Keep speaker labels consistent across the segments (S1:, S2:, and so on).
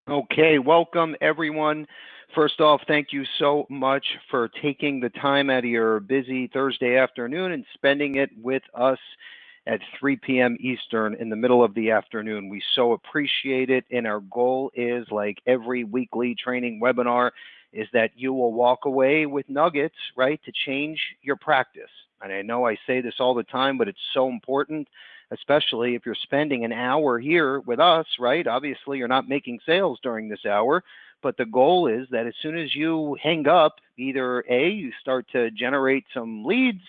S1: Okay, welcome everyone. First off, thank you so much for taking the time out of your busy Thursday afternoon and spending it with us at 3 p.m. Eastern in the middle of the afternoon. We so appreciate it. And our goal is, like every weekly training webinar, is that you will walk away with nuggets, right, to change your practice. And I know I say this all the time, but it's so important, especially if you're spending an hour here with us, right? Obviously, you're not making sales during this hour, but the goal is that as soon as you hang up, either A, you start to generate some leads,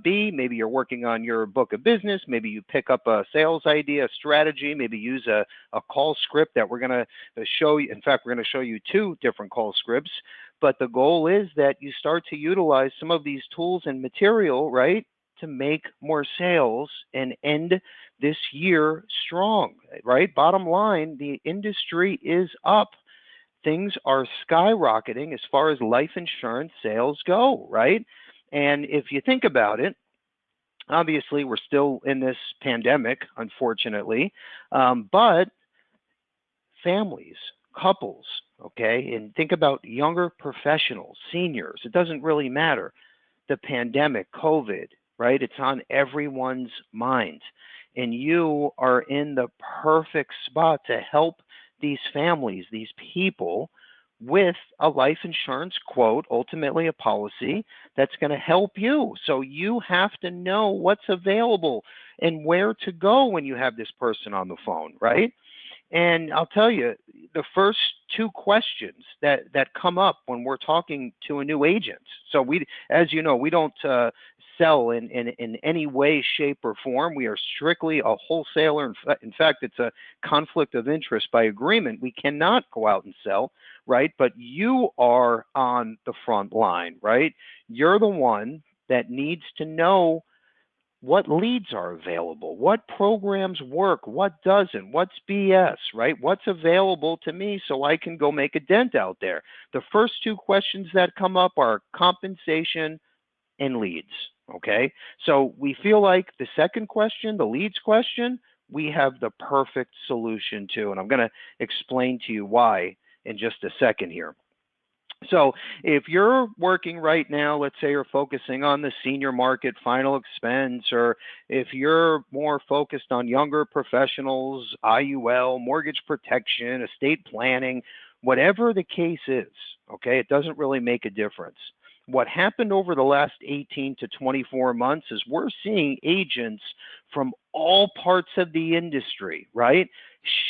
S1: B, maybe you're working on your book of business, maybe you pick up a sales idea, a strategy, maybe use a call script that we're going to show you. In fact, we're going to show you two different call scripts. But the goal is that you start to utilize some of these tools and material, right, to make more sales and end this year strong, right? Bottom line, the industry is up. Things are skyrocketing as far as life insurance sales go, right? And if you think about it, obviously we're still in this pandemic, unfortunately, but families, couples, okay, and think about younger professionals, seniors, it doesn't really matter. The pandemic, COVID, right? It's on everyone's mind. And you are in the perfect spot to help these families, these people, with a life insurance quote, ultimately a policy that's going to help you. So you have to know what's available and where to go when you have this person on the phone, right? And I'll tell you, the first two questions that come up when we're talking to a new agent. So we, as you know, we don't sell in any way, shape, or form. We are strictly a wholesaler. In fact, it's a conflict of interest by agreement. We cannot go out and sell, right? But you are on the front line, right? You're the one that needs to know what leads are available, what programs work, what doesn't, what's BS, right? What's available to me so I can go make a dent out there. The first two questions that come up are compensation and leads, okay? So we feel like the second question, the leads question, we have the perfect solution to, and I'm going to explain to you why in just a second here. So if you're working right now, let's say you're focusing on the senior market final expense, or if you're more focused on younger professionals, IUL, mortgage protection, estate planning, whatever the case is, okay, it doesn't really make a difference. What happened over the last 18 to 24 months is we're seeing agents from all parts of the industry, right,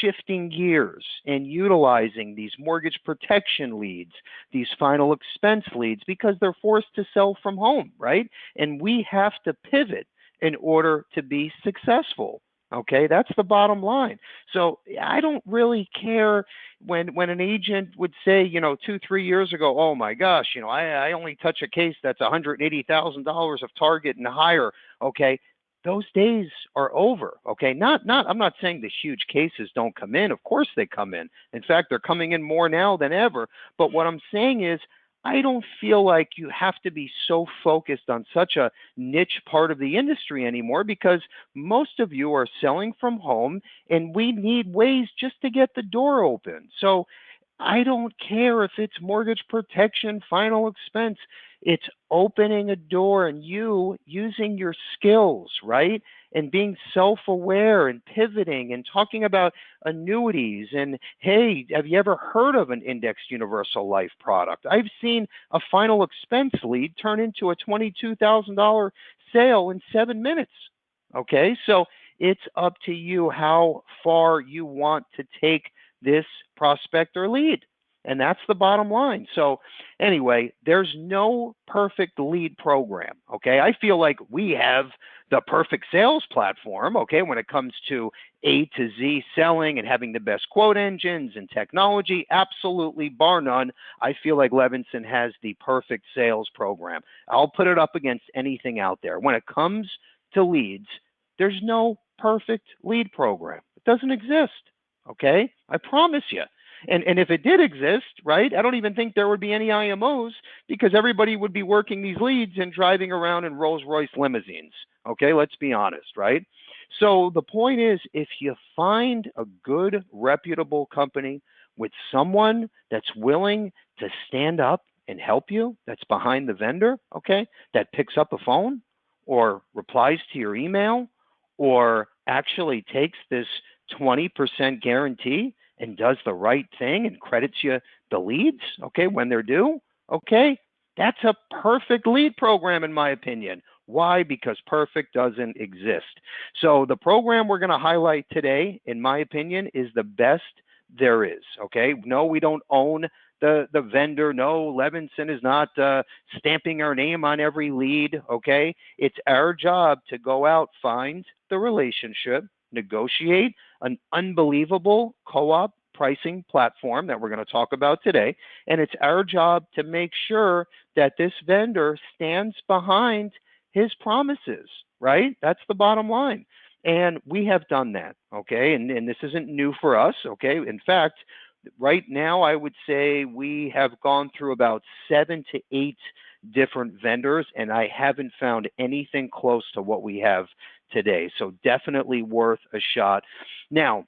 S1: shifting gears and utilizing these mortgage protection leads, these final expense leads, because they're forced to sell from home, right? And we have to pivot in order to be successful. Okay, that's the bottom line. So I don't really care when an agent would say, 2, 3 years ago, oh my gosh, I only touch a case that's $180,000 of target and higher. Okay, those days are over. Okay, I'm not saying the huge cases don't come in. Of course they come in. In fact, they're coming in more now than ever. But what I'm saying is, I don't feel like you have to be so focused on such a niche part of the industry anymore, because most of you are selling from home and we need ways just to get the door open. So I don't care if it's mortgage protection, final expense. It's opening a door and you using your skills, right? And being self-aware and pivoting and talking about annuities. And hey, have you ever heard of an indexed universal life product? I've seen a final expense lead turn into a $22,000 sale in 7 minutes. Okay, so it's up to you how far you want to take this prospect or lead. And that's the bottom line. So anyway, there's no perfect lead program. Okay. I feel like we have the perfect sales platform. Okay. When it comes to A to Z selling and having the best quote engines and technology, absolutely, bar none. I feel like Levinson has the perfect sales program. I'll put it up against anything out there. When it comes to leads, there's no perfect lead program. It doesn't exist. Okay, I promise you. And if it did exist, right, I don't even think there would be any IMOs, because everybody would be working these leads and driving around in Rolls-Royce limousines. Okay, let's be honest, right? So the point is, if you find a good, reputable company with someone that's willing to stand up and help you, that's behind the vendor, okay, that picks up a phone or replies to your email or actually takes this 20% guarantee and does the right thing and credits you the leads, okay, when they're due, okay, that's a perfect lead program in my opinion. Why? Because perfect doesn't exist. So the program we're going to highlight today, in my opinion, is the best there is, okay? No, we don't own the vendor. No, Levinson is not stamping our name on every lead, okay? It's our job to go out, find the relationship, negotiate an unbelievable co-op pricing platform that we're going to talk about today. And it's our job to make sure that this vendor stands behind his promises, right? That's the bottom line. And we have done that, okay? And this isn't new for us, okay? In fact, right now, I would say we have gone through about 7 to 8 different vendors, and I haven't found anything close to what we have today. So definitely worth a shot. Now,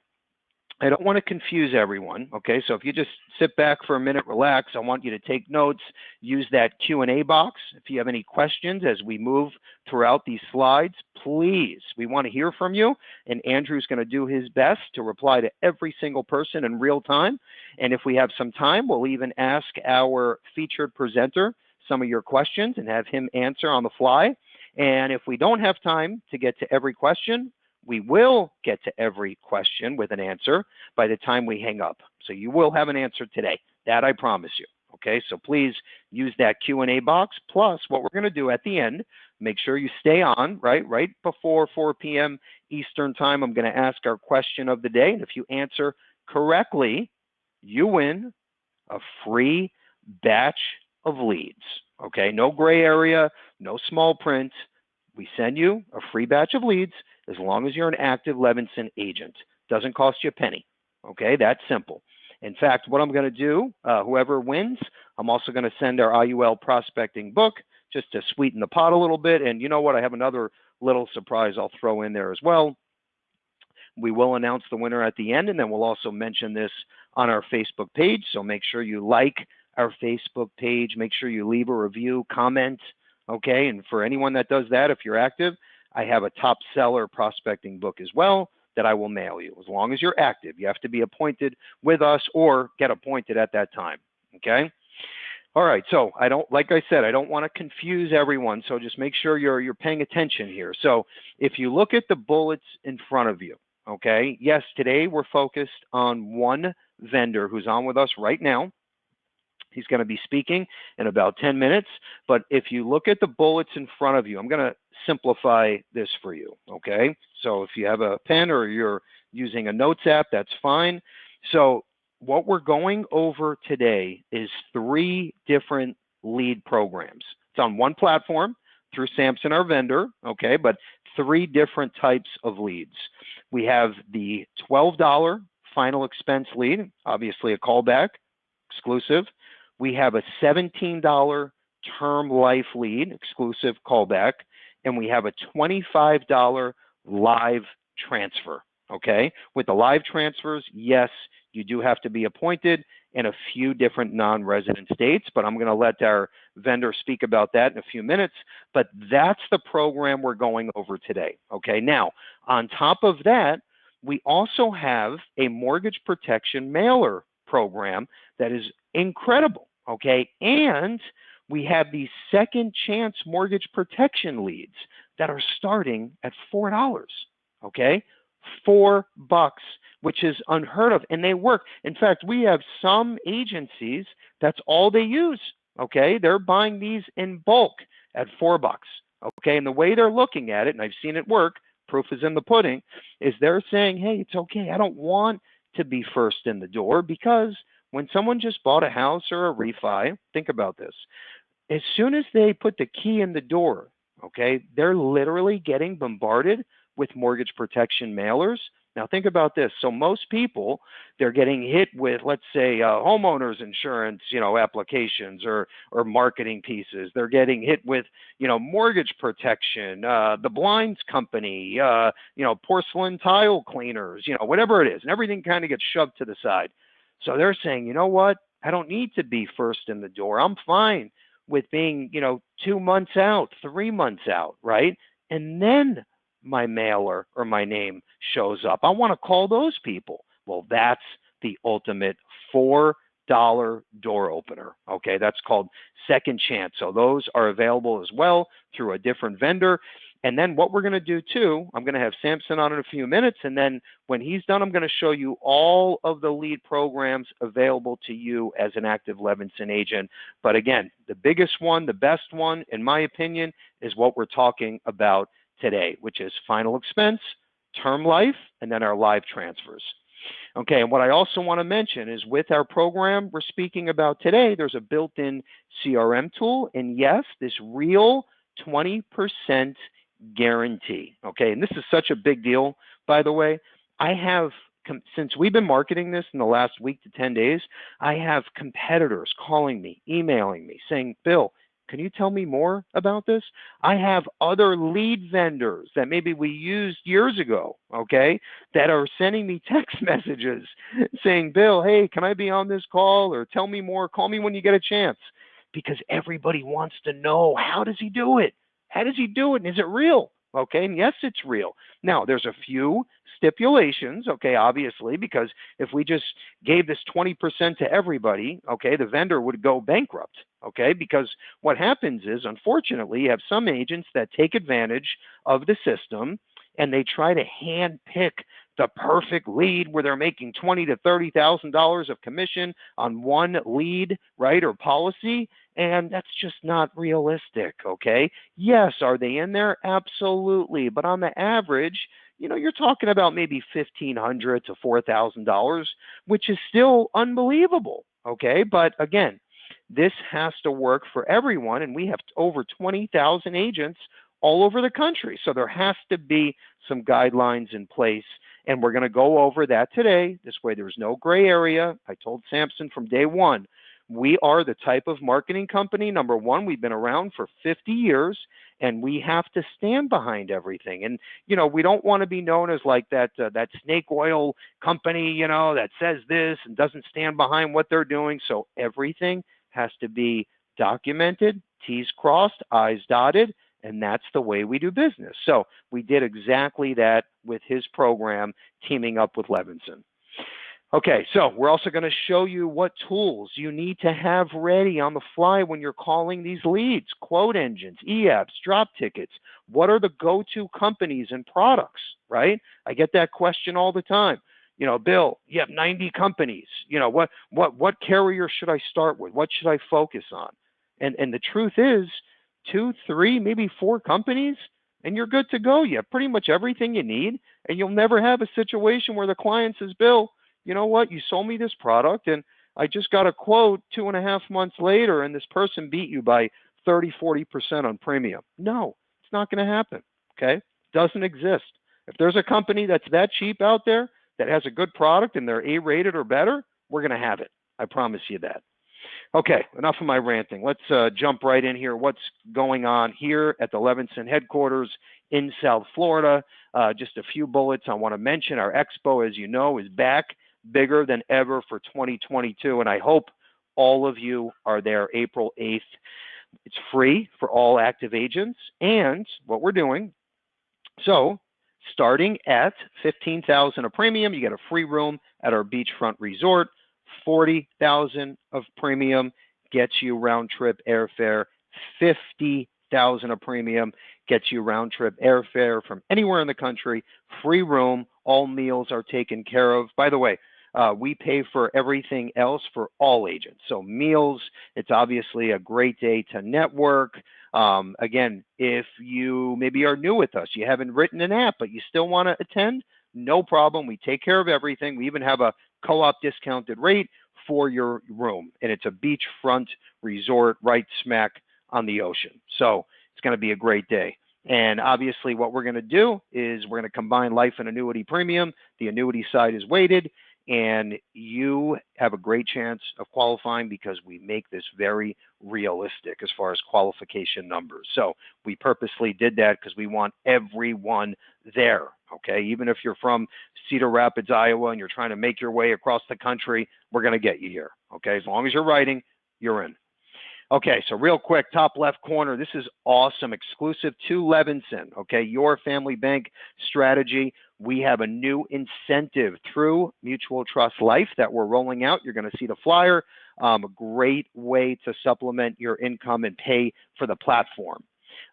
S1: I don't want to confuse everyone, okay? So if you just sit back for a minute, relax, I want you to take notes, use that Q&A box. If you have any questions as we move throughout these slides, please, we want to hear from you, and Andrew's going to do his best to reply to every single person in real time. And if we have some time, we'll even ask our featured presenter some of your questions and have him answer on the fly. And if we don't have time to get to every question, we will get to every question with an answer by the time we hang up. So you will have an answer today. That I promise you. Okay, so please use that Q&A box. Plus, what we're going to do at the end, make sure you stay on, right before 4 p.m. Eastern time. I'm going to ask our question of the day. And if you answer correctly, you win a free batch of leads. Okay, no gray area, no small print. We send you a free batch of leads as long as you're an active Levinson agent. Doesn't cost you a penny. Okay, that's simple. In fact, what I'm going to do, whoever wins, I'm also going to send our IUL prospecting book just to sweeten the pot a little bit. And you know what? I have another little surprise I'll throw in there as well. We will announce the winner at the end, and then we'll also mention this on our Facebook page. So make sure you like our Facebook page. Make sure you leave a review, comment. Okay, and for anyone that does that, if you're active, I have a top seller prospecting book as well that I will mail you. As long as you're active, you have to be appointed with us or get appointed at that time. Okay. All right. So like I said, I don't want to confuse everyone. So just make sure you're paying attention here. So if you look at the bullets in front of you, okay. Yes, today we're focused on one vendor who's on with us right now. He's going to be speaking in about 10 minutes. But if you look at the bullets in front of you, I'm going to simplify this for you, okay? So if you have a pen or you're using a notes app, that's fine. So what we're going over today is 3 different lead programs. It's on one platform through Samson, our vendor, okay? But 3 different types of leads. We have the $12 final expense lead, obviously a callback, exclusive. We have a $17 term life lead, exclusive callback, and we have a $25 live transfer, okay? With the live transfers, yes, you do have to be appointed in a few different non-resident states, but I'm going to let our vendor speak about that in a few minutes. But that's the program we're going over today, okay? Now, on top of that, we also have a mortgage protection mailer program that is incredible. Okay, and we have these second chance mortgage protection leads that are starting at $4. Okay, $4, which is unheard of, and they work. In fact, we have some agencies that's all they use. Okay, they're buying these in bulk at $4. Okay, and the way they're looking at it, and I've seen it work, proof is in the pudding, is they're saying, hey, it's okay. I don't want to be first in the door because when someone just bought a house or a refi, think about this. As soon as they put the key in the door, okay, they're literally getting bombarded with mortgage protection mailers. Now think about this. So most people, they're getting hit with, let's say, homeowners insurance, applications or marketing pieces. They're getting hit with, mortgage protection, the blinds company, porcelain tile cleaners, whatever it is, and everything kind of gets shoved to the side. So they're saying, you know what? I don't need to be first in the door. I'm fine with being, 2 months out, 3 months out, right? And then my mailer or my name shows up. I want to call those people. Well, that's the ultimate $4 door opener. Okay, that's called Second Chance. So those are available as well through a different vendor. And then what we're going to do too, I'm going to have Samson on in a few minutes, and then when he's done, I'm going to show you all of the lead programs available to you as an active Levinson agent. But again, the biggest one, the best one, in my opinion, is what we're talking about today, which is final expense, term life, and then our live transfers. Okay, and what I also want to mention is with our program we're speaking about today, there's a built-in CRM tool, and yes, this real 20% guarantee. Okay, and this is such a big deal, by the way. I have, since we've been marketing this in the last week to 10 days, I have competitors calling me, emailing me, saying, Bill, can you tell me more about this? I have other lead vendors that maybe we used years ago, okay, that are sending me text messages saying, Bill, hey, can I be on this call? Or tell me more, call me when you get a chance. Because everybody wants to know, how does he do it? How does he do it? And is it real? Okay, and yes, it's real. Now, there's a few stipulations, okay, obviously, because if we just gave this 20% to everybody, okay, the vendor would go bankrupt, okay, because what happens is, unfortunately, you have some agents that take advantage of the system and they try to hand pick the perfect lead where they're making $20,000 to $30,000 of commission on one lead, right, or policy, and that's just not realistic, okay? Yes, are they in there? Absolutely, but on the average, you're talking about maybe $1,500 to $4,000, which is still unbelievable, okay? But again, this has to work for everyone, and we have over 20,000 agents all over the country. So there has to be some guidelines in place, and we're going to go over that today. This way there's no gray area. I told Samson from day one, we are the type of marketing company, number one, we've been around for 50 years, and we have to stand behind everything. And, we don't want to be known as like that snake oil company, that says this and doesn't stand behind what they're doing. So everything has to be documented, T's crossed, I's dotted, and that's the way we do business. So we did exactly that with his program, teaming up with Levinson. Okay, so we're also going to show you what tools you need to have ready on the fly when you're calling these leads, quote engines, e-apps, drop tickets. What are the go-to companies and products, right? I get that question all the time. Bill, you have 90 companies. What carrier should I start with? What should I focus on? And the truth is, 2, 3, maybe 4 companies, and you're good to go. You have pretty much everything you need, and you'll never have a situation where the client says, Bill, you know what, you sold me this product, and I just got a quote 2.5 months later, and this person beat you by 30, 40% on premium. No, it's not going to happen, okay? Doesn't exist. If there's a company that's that cheap out there that has a good product and they're A-rated or better, we're going to have it. I promise you that. Okay, enough of my ranting. Let's jump right in here. What's going on here at the Levinson headquarters in South Florida? Just a few bullets I want to mention. Our expo, as you know, is back, bigger than ever for 2022, and I hope all of you are there April 8th. It's free for all active agents, and what we're doing, so starting at $15,000 a premium, you get a free room at our beachfront resort. $40,000 of premium gets you round trip airfare. $50,000 of premium gets you round trip airfare from anywhere in the country. Free room. All meals are taken care of. By the way, we pay for everything else for all agents. So meals, it's obviously a great day to network. Again, if you maybe are new with us, you haven't written an app, but you still want to attend, no problem. We take care of everything. We even have a co-op discounted rate for your room, and it's a beachfront resort right smack on the ocean. So it's going to be a great day. And obviously what we're going to do is we're going to combine life and annuity premium. The annuity side is weighted. and you have a great chance of qualifying because we make this very realistic as far as qualification numbers. So we purposely did that because we want everyone there, okay? Even if you're from Cedar Rapids, Iowa, and you're trying to make your way across the country, we're going to get you here, okay? As long as you're writing, you're in. Okay, so real quick, top left corner, this is awesome, exclusive to Levinson, okay, your family bank strategy. We have a new incentive through Mutual Trust Life that we're rolling out. You're going to see the flyer, a great way to supplement your income and pay for the platform.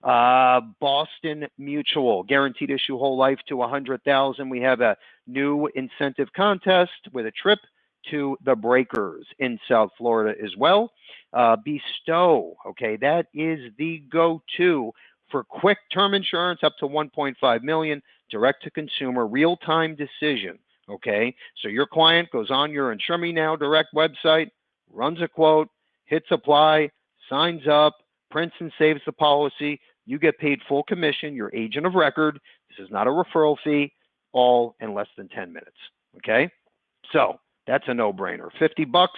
S1: Boston Mutual, guaranteed issue whole life to $100,000. We have a new incentive contest with a trip to the Breakers in South Florida as well. Bestow, okay, that is the go-to for quick term insurance up to $1.5 million, direct to consumer, real-time decision, okay? So your client goes on your Insure Me Now direct website, runs a quote, hits apply, signs up, prints and saves the policy. You get paid full commission, your agent of record. This is not a referral fee, all in less than 10 minutes, okay? So that's a no-brainer. $50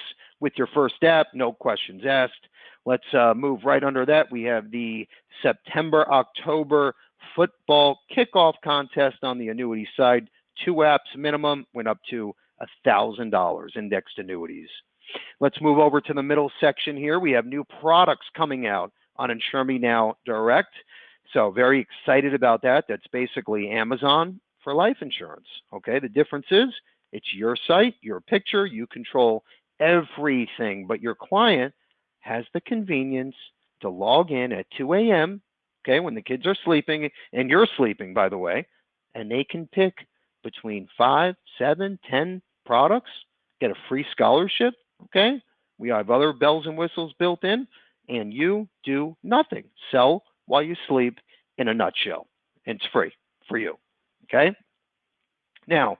S1: with your first app, no questions asked. Let's move right under that. We have the September-October football kickoff contest on the annuity side. 2 apps minimum, went up to $1,000 indexed annuities. Let's move over to the middle section here. We have new products coming out on Insure Me Now Direct. So very excited about that. That's basically Amazon for life insurance. Okay, the difference is it's your site, your picture, you control everything, but your client has the convenience to log in at 2 a.m., okay, when the kids are sleeping, and you're sleeping, by the way, and they can pick between 5, 7, 10 products, get a free scholarship, okay? We have other bells and whistles built in, and you do nothing. Sell while you sleep in a nutshell. It's free for you, okay? Now,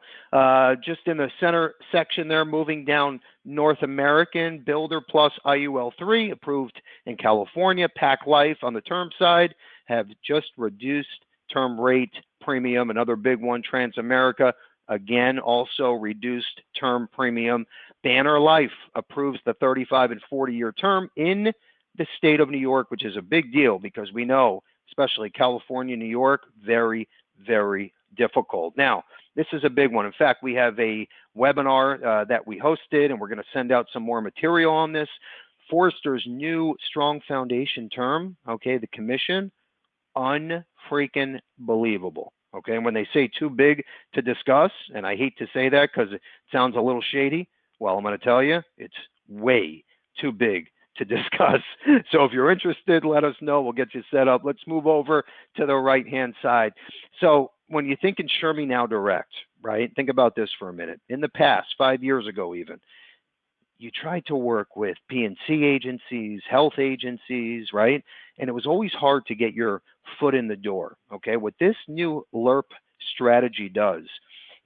S1: just in the center section there, moving down North American, Builder Plus IUL3, approved in California. Pac Life on the term side have just reduced term rate premium. Another big one, Transamerica, again, also reduced term premium. Banner Life approves the 35 and 40-year term in the state of New York, which is a big deal because we know, especially California, New York, very, very difficult. Now, this is a big one. In fact, we have a webinar that we hosted, and we're going to send out some more material on this. Forrester's new strong foundation term, okay, the commission, unfreaking believable. Okay, and when they say too big to discuss, and I hate to say that because it sounds a little shady, well, I'm going to tell you, it's way too big to discuss. So if you're interested, let us know. We'll get you set up. Let's move over to the right-hand side. So when you think Insure Me Now Direct, right, think about this for a minute. In the past, 5 years ago even, you tried to work with P&C agencies, health agencies, right? And it was always hard to get your foot in the door, okay? What this new LERP strategy does,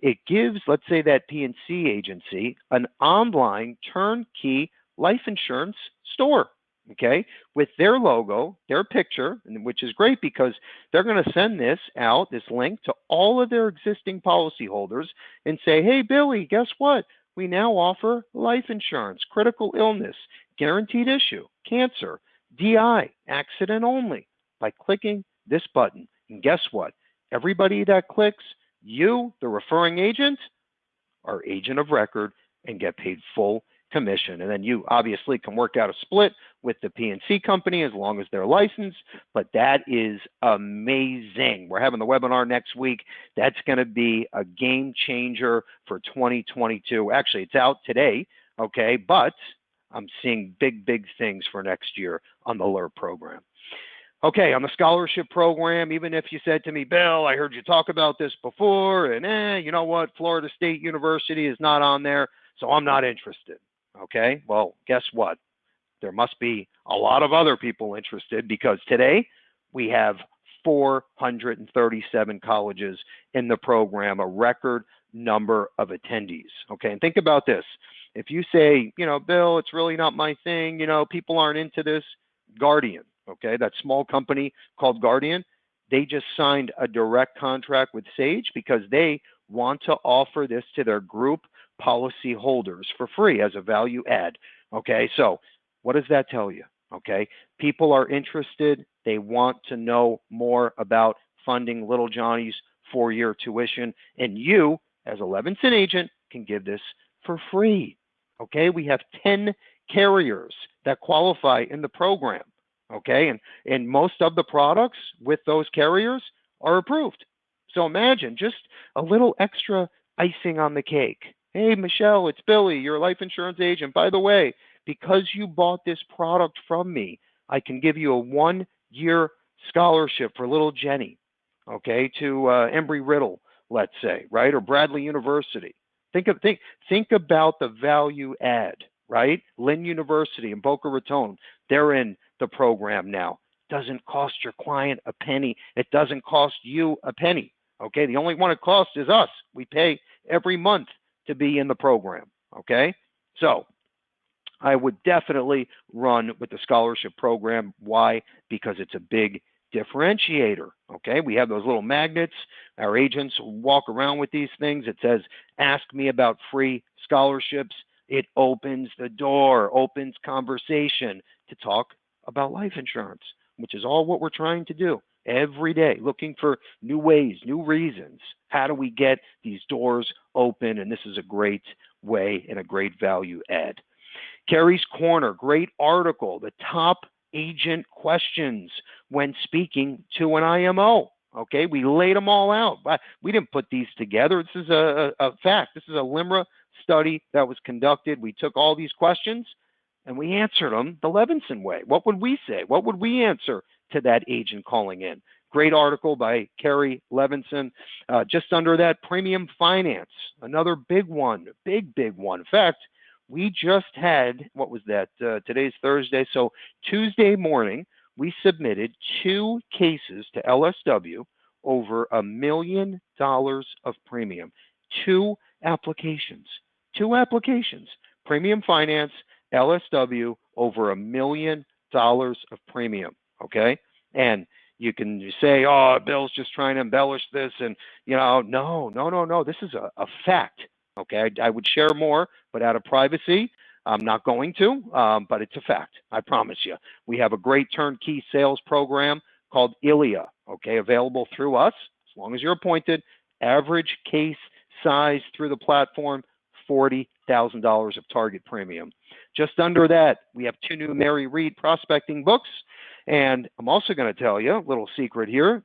S1: it gives, let's say, that P&C agency an online turnkey life insurance store, okay, with their logo, their picture, which is great because they're going to send this out, this link, to all of their existing policyholders and say, hey, Billy, guess what? We now offer life insurance, critical illness, guaranteed issue, cancer, DI, accident only, by clicking this button. And guess what? Everybody that clicks, you, the referring agent, are agent of record and get paid full commission. And then you obviously can work out a split with the P&C company as long as they're licensed, but that is amazing. We're having the webinar next week. That's going to be a game changer for 2022. Actually, it's out today, okay, but I'm seeing big, big things for next year on the LERP program. Okay, on the scholarship program, even if you said to me, Bill, I heard you talk about this before, and you know what, Florida State University is not on there, so I'm not interested. Okay, well, guess what? There must be a lot of other people interested because today we have 437 colleges in the program, a record number of attendees. Okay, and think about this. If you say, you know, Bill, it's really not my thing, you know, people aren't into this, Guardian, okay, that small company called Guardian, they just signed a direct contract with Sage because they want to offer this to their group policy holders for free as a value add. Okay, so what does that tell you? Okay, people are interested. They want to know more about funding little Johnny's 4-year tuition, and you, as a Levinson agent, can give this for free. Okay, we have 10 carriers that qualify in the program. Okay, and most of the products with those carriers are approved. So imagine just a little extra icing on the cake. Hey, Michelle, it's Billy, your life insurance agent. By the way, because you bought this product from me, I can give you a 1-year scholarship for little Jenny, okay, to Embry-Riddle, let's say, right, or Bradley University. Think about the value add, right? Lynn University in Boca Raton, they're in the program now. Doesn't cost your client a penny. It doesn't cost you a penny. Okay, the only one it costs is us. We pay every month to be in the program. Okay, so I would definitely run with the scholarship program. Why? Because it's a big differentiator. Okay, we have those little magnets. Our agents walk around with these things. It says, ask me about free scholarships. It opens the door, opens conversation to talk about life insurance, which is all what we're trying to do every day, looking for new ways, new reasons. How do we get these doors open? And this is a great way and a great value add. Carrie's Corner, great article, the top agent questions when speaking to an IMO. Okay, we laid them all out. We didn't put these together. This is a fact. This is a LIMRA study that was conducted. We took all these questions and we answered them the Levinson way. What would we say? What would we answer to that agent calling in? Great article by Carrie Levinson. Just under that, premium finance, another big one, big one. In fact, we just had, what was that? Today's Thursday. So Tuesday morning, we submitted 2 cases to LSW over $1 million of premium. 2 applications. 2 applications. Premium finance, LSW, over $1 million of premium. Okay? And you can say, oh, Bill's just trying to embellish this. And, no. This is a fact. Okay? I would share more, but out of privacy, I'm not going to, but it's a fact. I promise you. We have a great turnkey sales program called ILIA, okay, available through us, as long as you're appointed. Average case size through the platform, $40,000 of target premium. Just under that, we have 2 new Mary Reed prospecting books. And I'm also going to tell you a little secret here.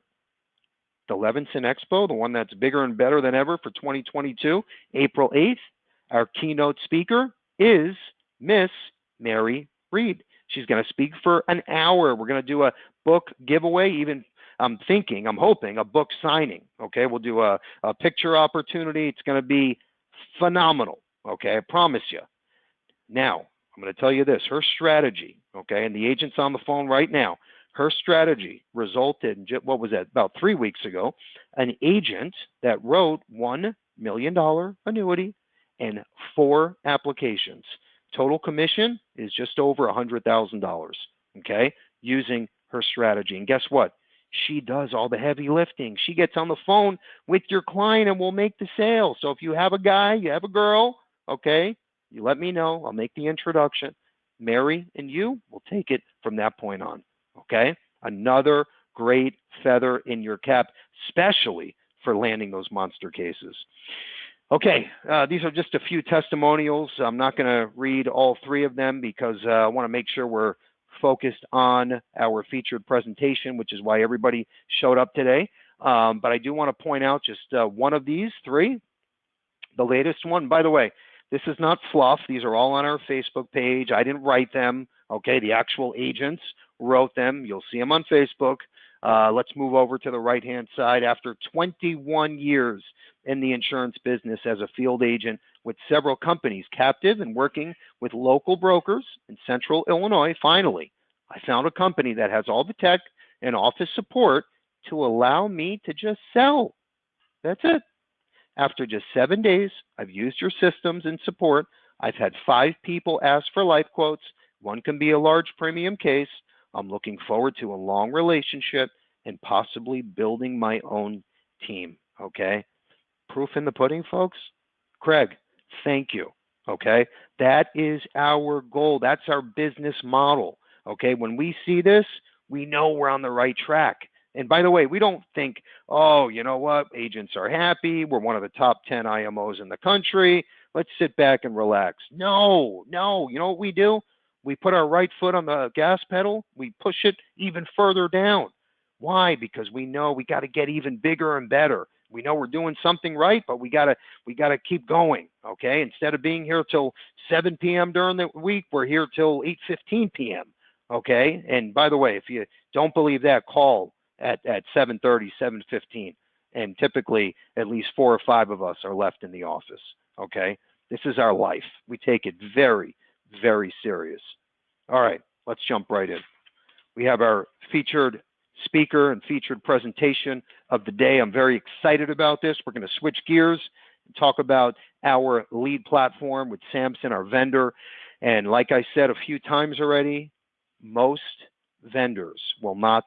S1: The Levinson Expo, the one that's bigger and better than ever for 2022, April 8th, our keynote speaker is Miss Mary Reed. She's going to speak for an hour. We're going to do a book giveaway, even I'm hoping a book signing. Okay, we'll do a picture opportunity. It's going to be phenomenal. Okay, I promise you. Now, I'm going to tell you this, her strategy, okay, and the agent's on the phone right now, her strategy resulted in, what was that, about 3 weeks ago, an agent that wrote $1 million annuity and 4 applications. Total commission is just over $100,000, okay, using her strategy. And guess what? She does all the heavy lifting. She gets on the phone with your client and will make the sale. So if you have a guy, you have a girl, okay, you let me know. I'll make the introduction. Mary and you will take it from that point on, okay? Another great feather in your cap, especially for landing those monster cases. Okay, these are just a few testimonials. I'm not going to read all 3 of them because I want to make sure we're focused on our featured presentation, which is why everybody showed up today. But I do want to point out just one of these 3, the latest one. By the way, this is not fluff. These are all on our Facebook page. I didn't write them. Okay, the actual agents wrote them. You'll see them on Facebook. Let's move over to the right-hand side. After 21 years in the insurance business as a field agent with several companies captive and working with local brokers in central Illinois, finally, I found a company that has all the tech and office support to allow me to just sell. That's it. After just 7 days, I've used your systems and support. I've had 5 people ask for life quotes. One can be a large premium case. I'm looking forward to a long relationship and possibly building my own team, okay? Proof in the pudding, folks? Craig, Thank you. Okay. That is our goal. That's our business model. Okay. When we see this, we know we're on the right track. And by the way, we don't think, oh, you know what? Agents are happy. We're one of the top 10 IMOs in the country. Let's sit back and relax. No, no. You know what we do? We put our right foot on the gas pedal. We push it even further down. Why? Because we know we got to get even bigger and better. We know we're doing something right, but we gotta keep going. Okay. Instead of being here till 7 p.m. during the week, we're here till 8:15 p.m. Okay. And by the way, if you don't believe that, call at 7:30, 7:15, and typically at least 4 or 5 of us are left in the office. Okay. This is our life. We take it very, very serious. All right. Let's jump right in. We have our featured speaker and featured presentation of the day. I'm very excited about this. We're going to switch gears and talk about our lead platform with Samson, our vendor. And like I said a few times already, most vendors will not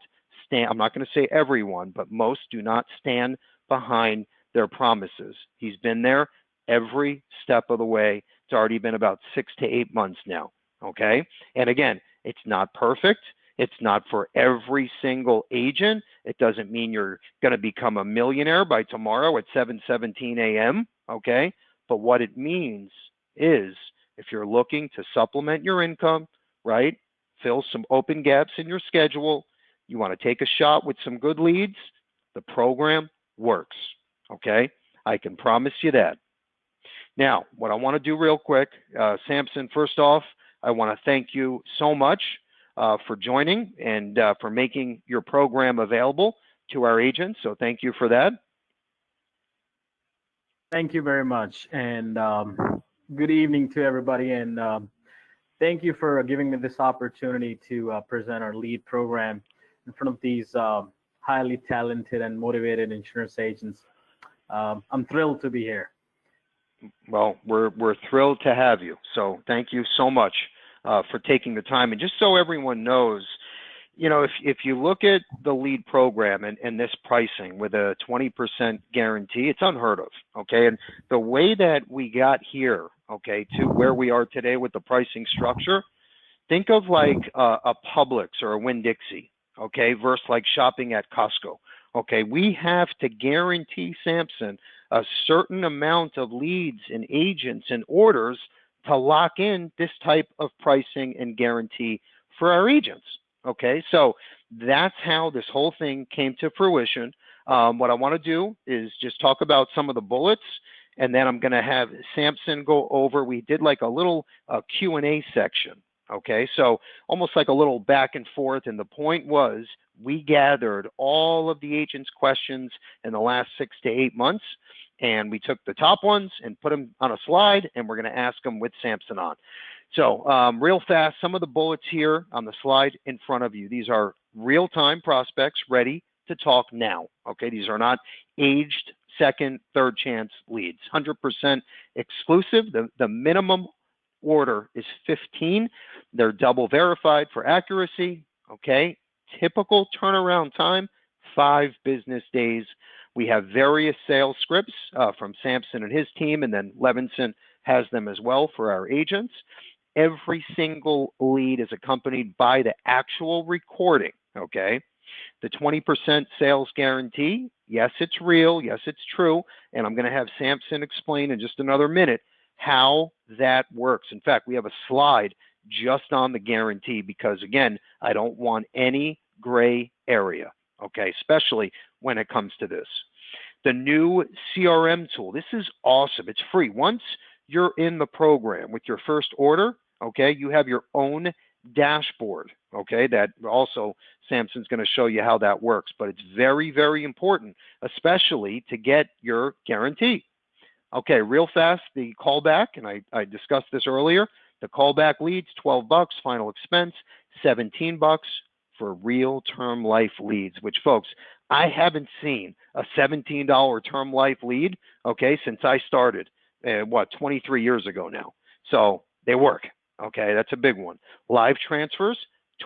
S1: stand, I'm not going to say everyone, but most do not stand behind their promises. He's been there every step of the way. It's already been about 6 to 8 months now. Okay. And again, it's not perfect. It's not for every single agent. It doesn't mean you're going to become a millionaire by tomorrow at 7:17 a.m. Okay. But what it means is if you're looking to supplement your income, right, fill some open gaps in your schedule, you want to take a shot with some good leads, the program works. Okay. I can promise you that. Now, what I want to do real quick, Samson, first off, I want to thank you so much for joining and for making your program available to our agents. So thank you for that.
S2: Thank you very much. And good evening to everybody. And thank you for giving me this opportunity to present our lead program in front of these highly talented and motivated insurance agents. I'm thrilled to be here.
S1: Well, we're thrilled to have you. So thank you so much for taking the time. And just so everyone knows, you know, if you look at the lead program and this pricing with a 20% guarantee, it's unheard of. Okay. And the way that we got here, okay, to where we are today with the pricing structure, think of like a Publix or a Winn-Dixie, okay, versus like shopping at Costco. Okay. We have to guarantee Samson a certain amount of leads and agents and orders to lock in this type of pricing and guarantee for our agents. Okay, so that's how this whole thing came to fruition. What I want to do is just talk about some of the bullets, and then I'm going to have Samson go over. We did like a little Q&A section. Okay, so almost like a little back and forth, and the point was we gathered all of the agents' questions in the last 6 to 8 months, and we took the top ones and put them on a slide, and we're going to ask them with Samson on. So real fast, some of the bullets here on the slide in front of you. These are real-time prospects ready to talk now. Okay, these are not aged second, third chance leads. 100% exclusive. The minimum order is 15. They're double verified for accuracy. Okay, typical turnaround time, 5 business days. We have various sales scripts from Samson and his team, and then Levinson has them as well for our agents. Every single lead is accompanied by the actual recording, okay? The 20% sales guarantee, yes, it's real, yes, it's true, and I'm going to have Samson explain in just another minute how that works. In fact, we have a slide just on the guarantee because, again, I don't want any gray area, okay, especially when it comes to this. The new CRM tool, this is awesome. It's free. Once you're in the program with your first order, okay, you have your own dashboard, okay, that also Samson's going to show you how that works, but it's very, very important, especially to get your guarantee. Okay, real fast, the callback, and I discussed this earlier, the callback leads, $12, final expense, $17 for real term life leads, which folks, I haven't seen a $17 term life lead, okay, since I started, 23 years ago now. So they work, okay, that's a big one. Live transfers,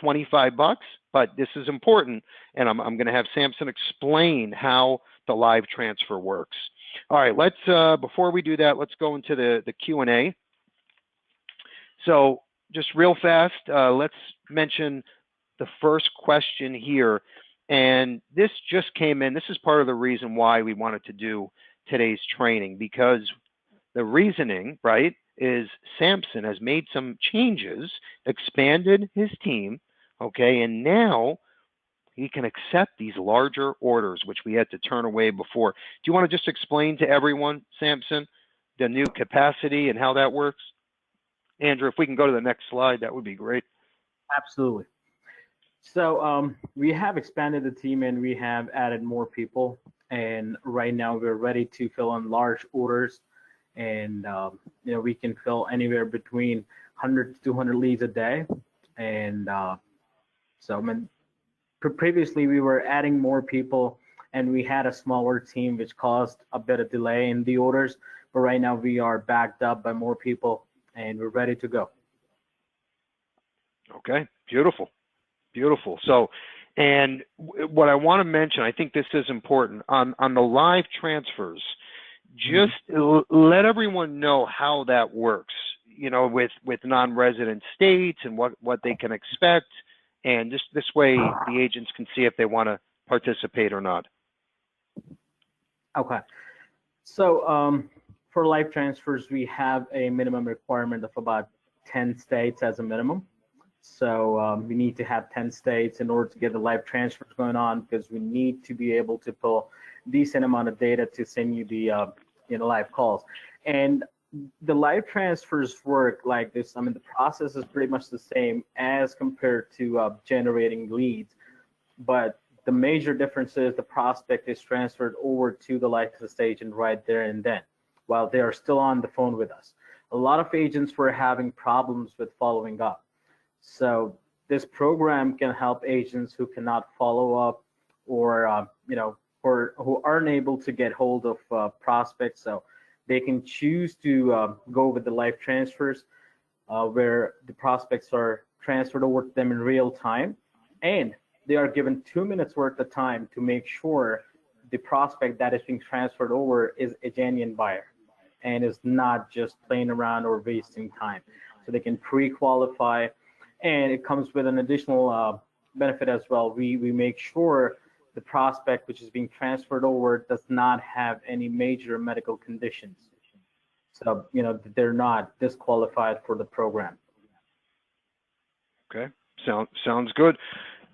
S1: $25, but this is important, and I'm going to have Samson explain how the live transfer works. All right, let's before we do that, let's go into the Q&A. So just real fast, let's mention the first question here. And this just came in. This is part of the reason why we wanted to do today's training, because the reasoning, right, is Samson has made some changes, expanded his team, okay, and now he can accept these larger orders, which we had to turn away before. Do you want to just explain to everyone, Samson, the new capacity and how that works? Andrew, if we can go to the next slide, that would be great.
S2: Absolutely. So we have expanded the team and we have added more people. And right now we're ready to fill in large orders. And we can fill anywhere between 100 to 200 leads a day. And previously we were adding more people and we had a smaller team, which caused a bit of delay in the orders. But right now we are backed up by more people and we're ready to go.
S1: Okay, beautiful. Beautiful. So, and what I want to mention, I think this is important, on the live transfers, just let everyone know how that works, with non-resident states and what they can expect. And just this way, the agents can see if they want to participate or not.
S2: Okay. So for live transfers, we have a minimum requirement of about 10 states as a minimum. So we need to have 10 states in order to get the live transfers going on, because we need to be able to pull a decent amount of data to send you the live calls. And the live transfers work like this. I mean, the process is pretty much the same as compared to generating leads, but the major difference is the prospect is transferred over to the licensed agent right there and then, while they are still on the phone with us. A lot of agents were having problems with following up. So this program can help agents who cannot follow up or who aren't able to get hold of prospects. So they can choose to go with the live transfers where the prospects are transferred over to them in real time, and they are given 2 minutes worth of time to make sure the prospect that is being transferred over is a genuine buyer and is not just playing around or wasting time. So they can pre-qualify. And it comes with an additional benefit as well. We make sure the prospect which is being transferred over does not have any major medical conditions. So, they're not disqualified for the program.
S1: Okay, sounds good.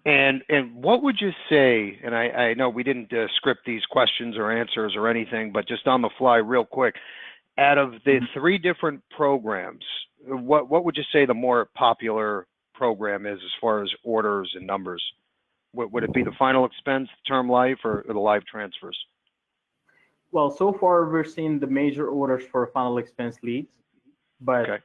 S1: And what would you say, and I know we didn't script these questions or answers or anything, but just on the fly real quick, out of the three different programs, what would you say the more popular program is as far as orders and numbers? Would it be the final expense, term life, or the live transfers?
S2: Well, so far we're seeing the major orders for final expense leads, but
S1: okay.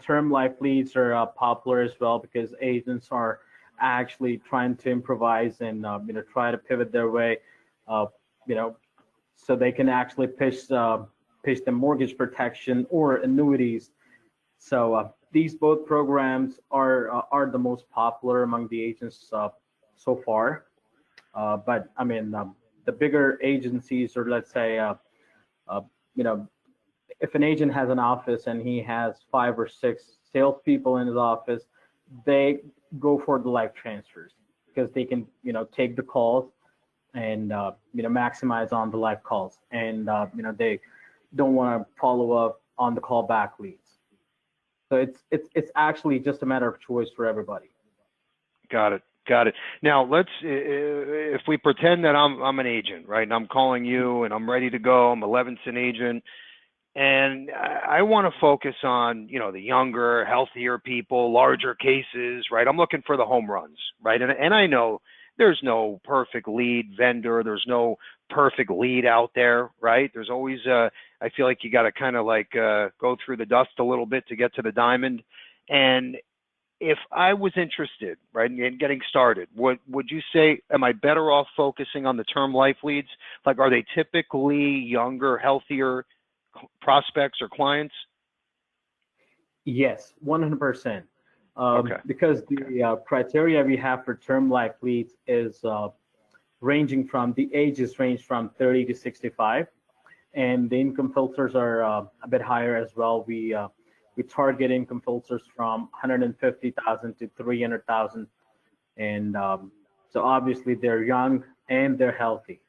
S2: Term life leads are popular as well, because agents are actually trying to improvise and try to pivot their way, so they can actually pitch the mortgage protection or annuities. So these both programs are the most popular among the agents so far. But the bigger agencies, or let's say, if an agent has an office and he has 5 or 6 salespeople in his office, they go for the live transfers because they can, take the calls and maximize on the live calls, and they don't want to follow up on the callback leads. So it's actually just a matter of choice for everybody.
S1: Got it. Now let's, if we pretend that I'm an agent, right, and I'm calling you and I'm ready to go, I'm a Levinson agent, and I want to focus on, the younger, healthier people, larger cases, right? I'm looking for the home runs, right? And I know there's no perfect lead vendor. There's no perfect lead out there, right? There's always, I feel like you got to kind of like go through the dust a little bit to get to the diamond. And if I was interested, right, in getting started, would you say, am I better off focusing on the term life leads? Like, are they typically younger, healthier prospects or clients?
S2: Yes, 100%.
S1: Okay.
S2: Because the criteria we have for term life leads is ranging from, the ages range from 30 to 65. and the income filters are a bit higher as well. We target income filters from 150,000 to 300,000, and so obviously they're young and they're healthy.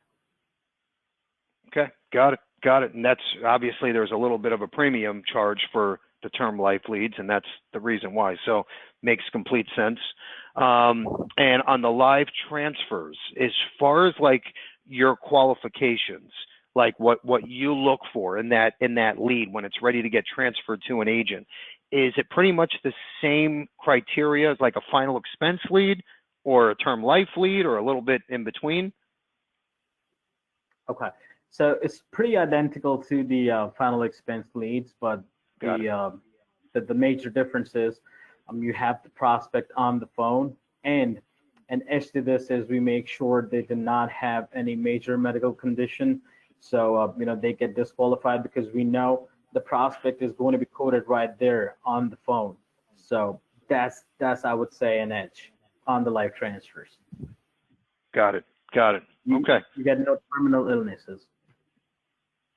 S1: Okay, got it, got it. And that's obviously there's a little bit of a premium charge for the term life leads, and that's the reason why. So makes complete sense. And on the live transfers, as far as like your qualifications, like what you look for in that lead when it's ready to get transferred to an agent, is it pretty much the same criteria as like a final expense lead or a term life lead or a little bit in between?
S2: Okay, so it's pretty identical to the final expense leads, but the major difference is you have the prospect on the phone, and an edge to this is we make sure they do not have any major medical condition. So, they get disqualified because we know the prospect is going to be quoted right there on the phone. So that's I would say, an edge on the life transfers.
S1: Got it. Got it. Okay.
S2: You get no terminal illnesses.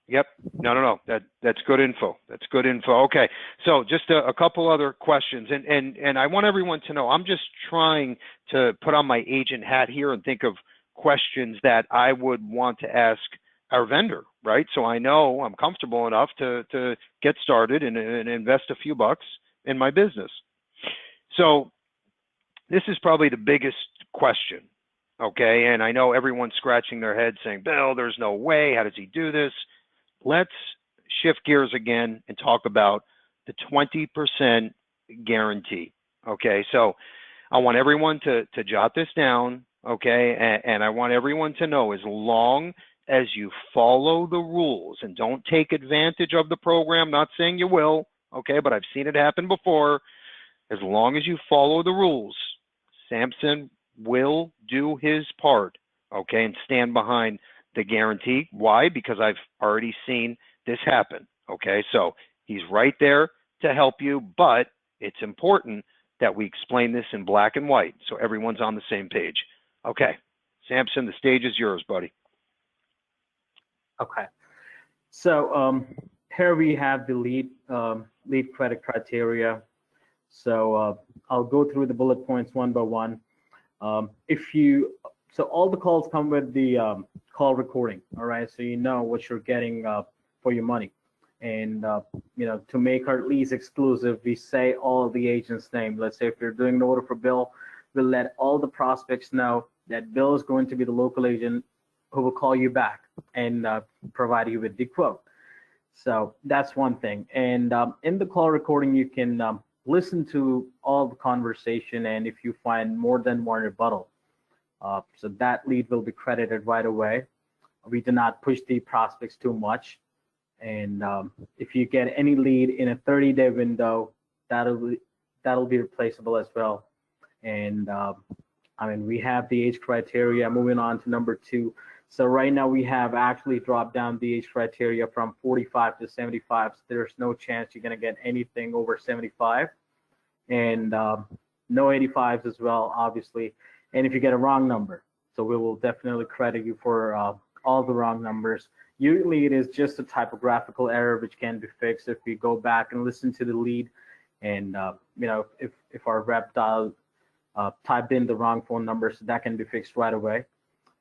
S1: Yep. No. That's good info. That's good info. Okay. So just a couple other questions, and I want everyone to know I'm just trying to put on my agent hat here and think of questions that I would want to ask our vendor, right? So I know I'm comfortable enough to get started and invest a few bucks in my business. So this is probably the biggest question, okay? And I know everyone's scratching their head saying, Bill, there's no way. How does he do this? Let's shift gears again and talk about the 20% guarantee, okay? So I want everyone to jot this down, okay? And I want everyone to know, as long as you follow the rules and don't take advantage of the program, not saying you will, okay, but I've seen it happen before. As long as you follow the rules, Samson will do his part, okay, and stand behind the guarantee. Why? Because I've already seen this happen, okay? So he's right there to help you, but it's important that we explain this in black and white so everyone's on the same page. Okay, Samson, the stage is yours, buddy.
S2: Okay, so here we have the lead credit criteria. So I'll go through the bullet points one by one. So all the calls come with the call recording, all right? So you know what you're getting for your money. And to make our leads exclusive, we say all the agent's name. Let's say if you're doing an order for Bill, we'll let all the prospects know that Bill is going to be the local agent who will call you back and provide you with the quote. So that's one thing. And in the call recording, you can listen to all the conversation, and if you find more than one rebuttal, so that lead will be credited right away. We do not push the prospects too much. And if you get any lead in a 30-day window, that'll be replaceable as well. And we have the age criteria. Moving on to number 2. So right now we have actually dropped down the age criteria from 45 to 75. So there's no chance you're going to get anything over 75, and no 85s as well, obviously. And if you get a wrong number, so we will definitely credit you for all the wrong numbers. Usually it is just a typographical error which can be fixed if we go back and listen to the lead, and if our rep typed in the wrong phone number, so that can be fixed right away.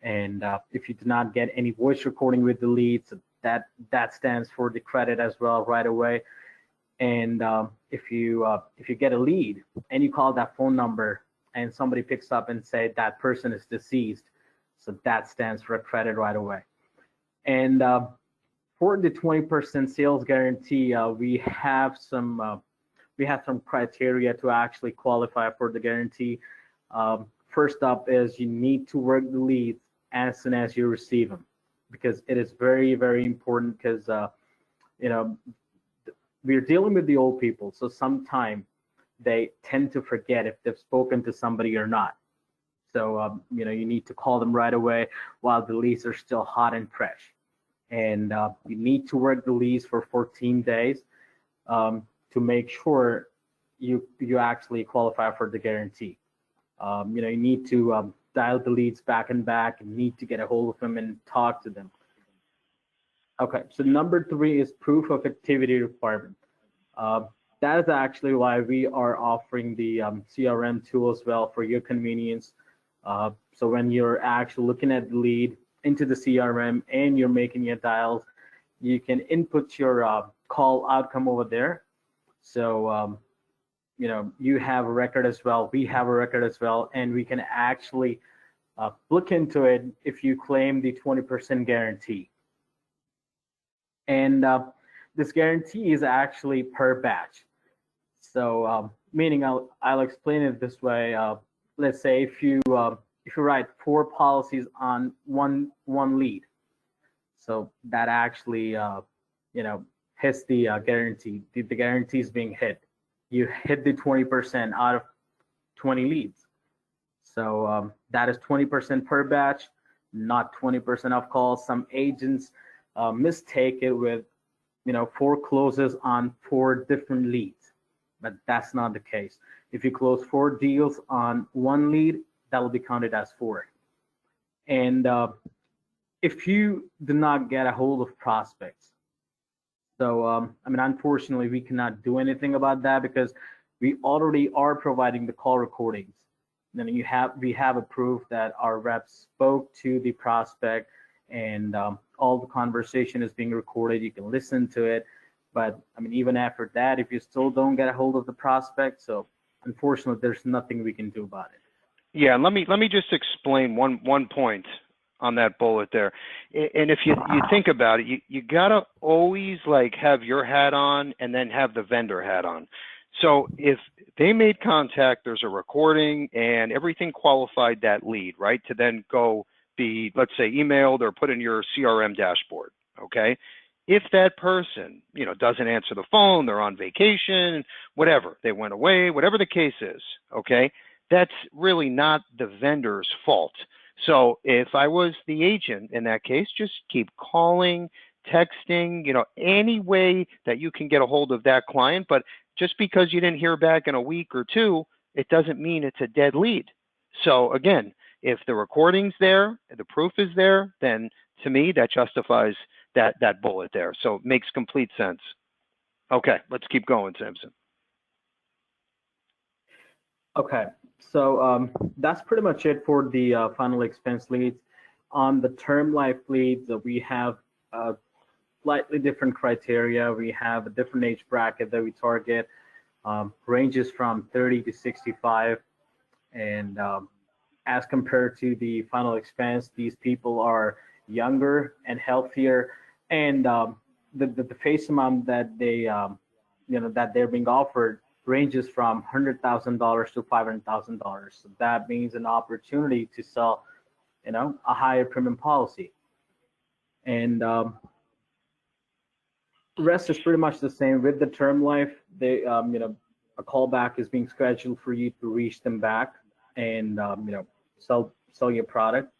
S2: And if you do not get any voice recording with the lead, so that stands for the credit as well right away. And if you get a lead and you call that phone number and somebody picks up and say that person is deceased, so that stands for a credit right away. And for the 20% sales guarantee, we have some criteria to actually qualify for the guarantee. First up is you need to work the leads as soon as you receive them, because it is very, very important, because we're dealing with the old people, so sometimes they tend to forget if they've spoken to somebody or not. So you need to call them right away while the leads are still hot and fresh. And you need to work the leads for 14 days to make sure you actually qualify for the guarantee. You need to dial the leads back and back, and need to get a hold of them and talk to them. Okay, so number three is proof of activity requirement. Uh, that is actually why we are offering the CRM tool as well for your convenience. So when you're actually looking at the lead into the CRM and you're making your dials, you can input your call outcome over there. So you have a record as well. We have a record as well, and we can actually look into it if you claim the 20% guarantee. And this guarantee is actually per batch. So meaning I'll explain it this way. Let's say if you write 4 policies on one lead, so that actually hits the guarantee. The guarantee is being hit. You hit the 20% out of 20 leads. So that is 20% per batch, not 20% of calls. Some agents mistake it with 4 closes on 4 different leads, but that's not the case. If you close 4 deals on 1 lead, that will be counted as 4. And if you do not get a hold of prospects, so unfortunately we cannot do anything about that because we already are providing the call recordings. Then we have a proof that our reps spoke to the prospect, and all the conversation is being recorded. You can listen to it, but even after that, if you still don't get a hold of the prospect, so unfortunately there's nothing we can do about it.
S1: Yeah, and let me just explain one point on that bullet there. And if you think about it, you gotta always have your hat on and then have the vendor hat on. So if they made contact, there's a recording and everything qualified that lead, right, to then go be, let's say, emailed or put in your CRM dashboard, okay? If that person, doesn't answer the phone, they're on vacation, whatever, they went away, whatever the case is, okay, that's really not the vendor's fault. So if I was the agent in that case, just keep calling, texting, any way that you can get a hold of that client. But just because you didn't hear back in a week or 2, it doesn't mean it's a dead lead. So again, if the recording's there, the proof is there, then to me that justifies that bullet there. So it makes complete sense. Okay, let's keep going, Samson.
S2: Okay, so that's pretty much it for the final expense leads. On the term life leads, we have slightly different criteria. We have a different age bracket that we target, ranges from 30 to 65, and as compared to the final expense, these people are younger and healthier, and the face amount that that they're being offered ranges from $100,000 to $500,000. So that means an opportunity to sell, a higher premium policy. And the rest is pretty much the same with the term life. They, a callback is being scheduled for you to reach them back and sell your product.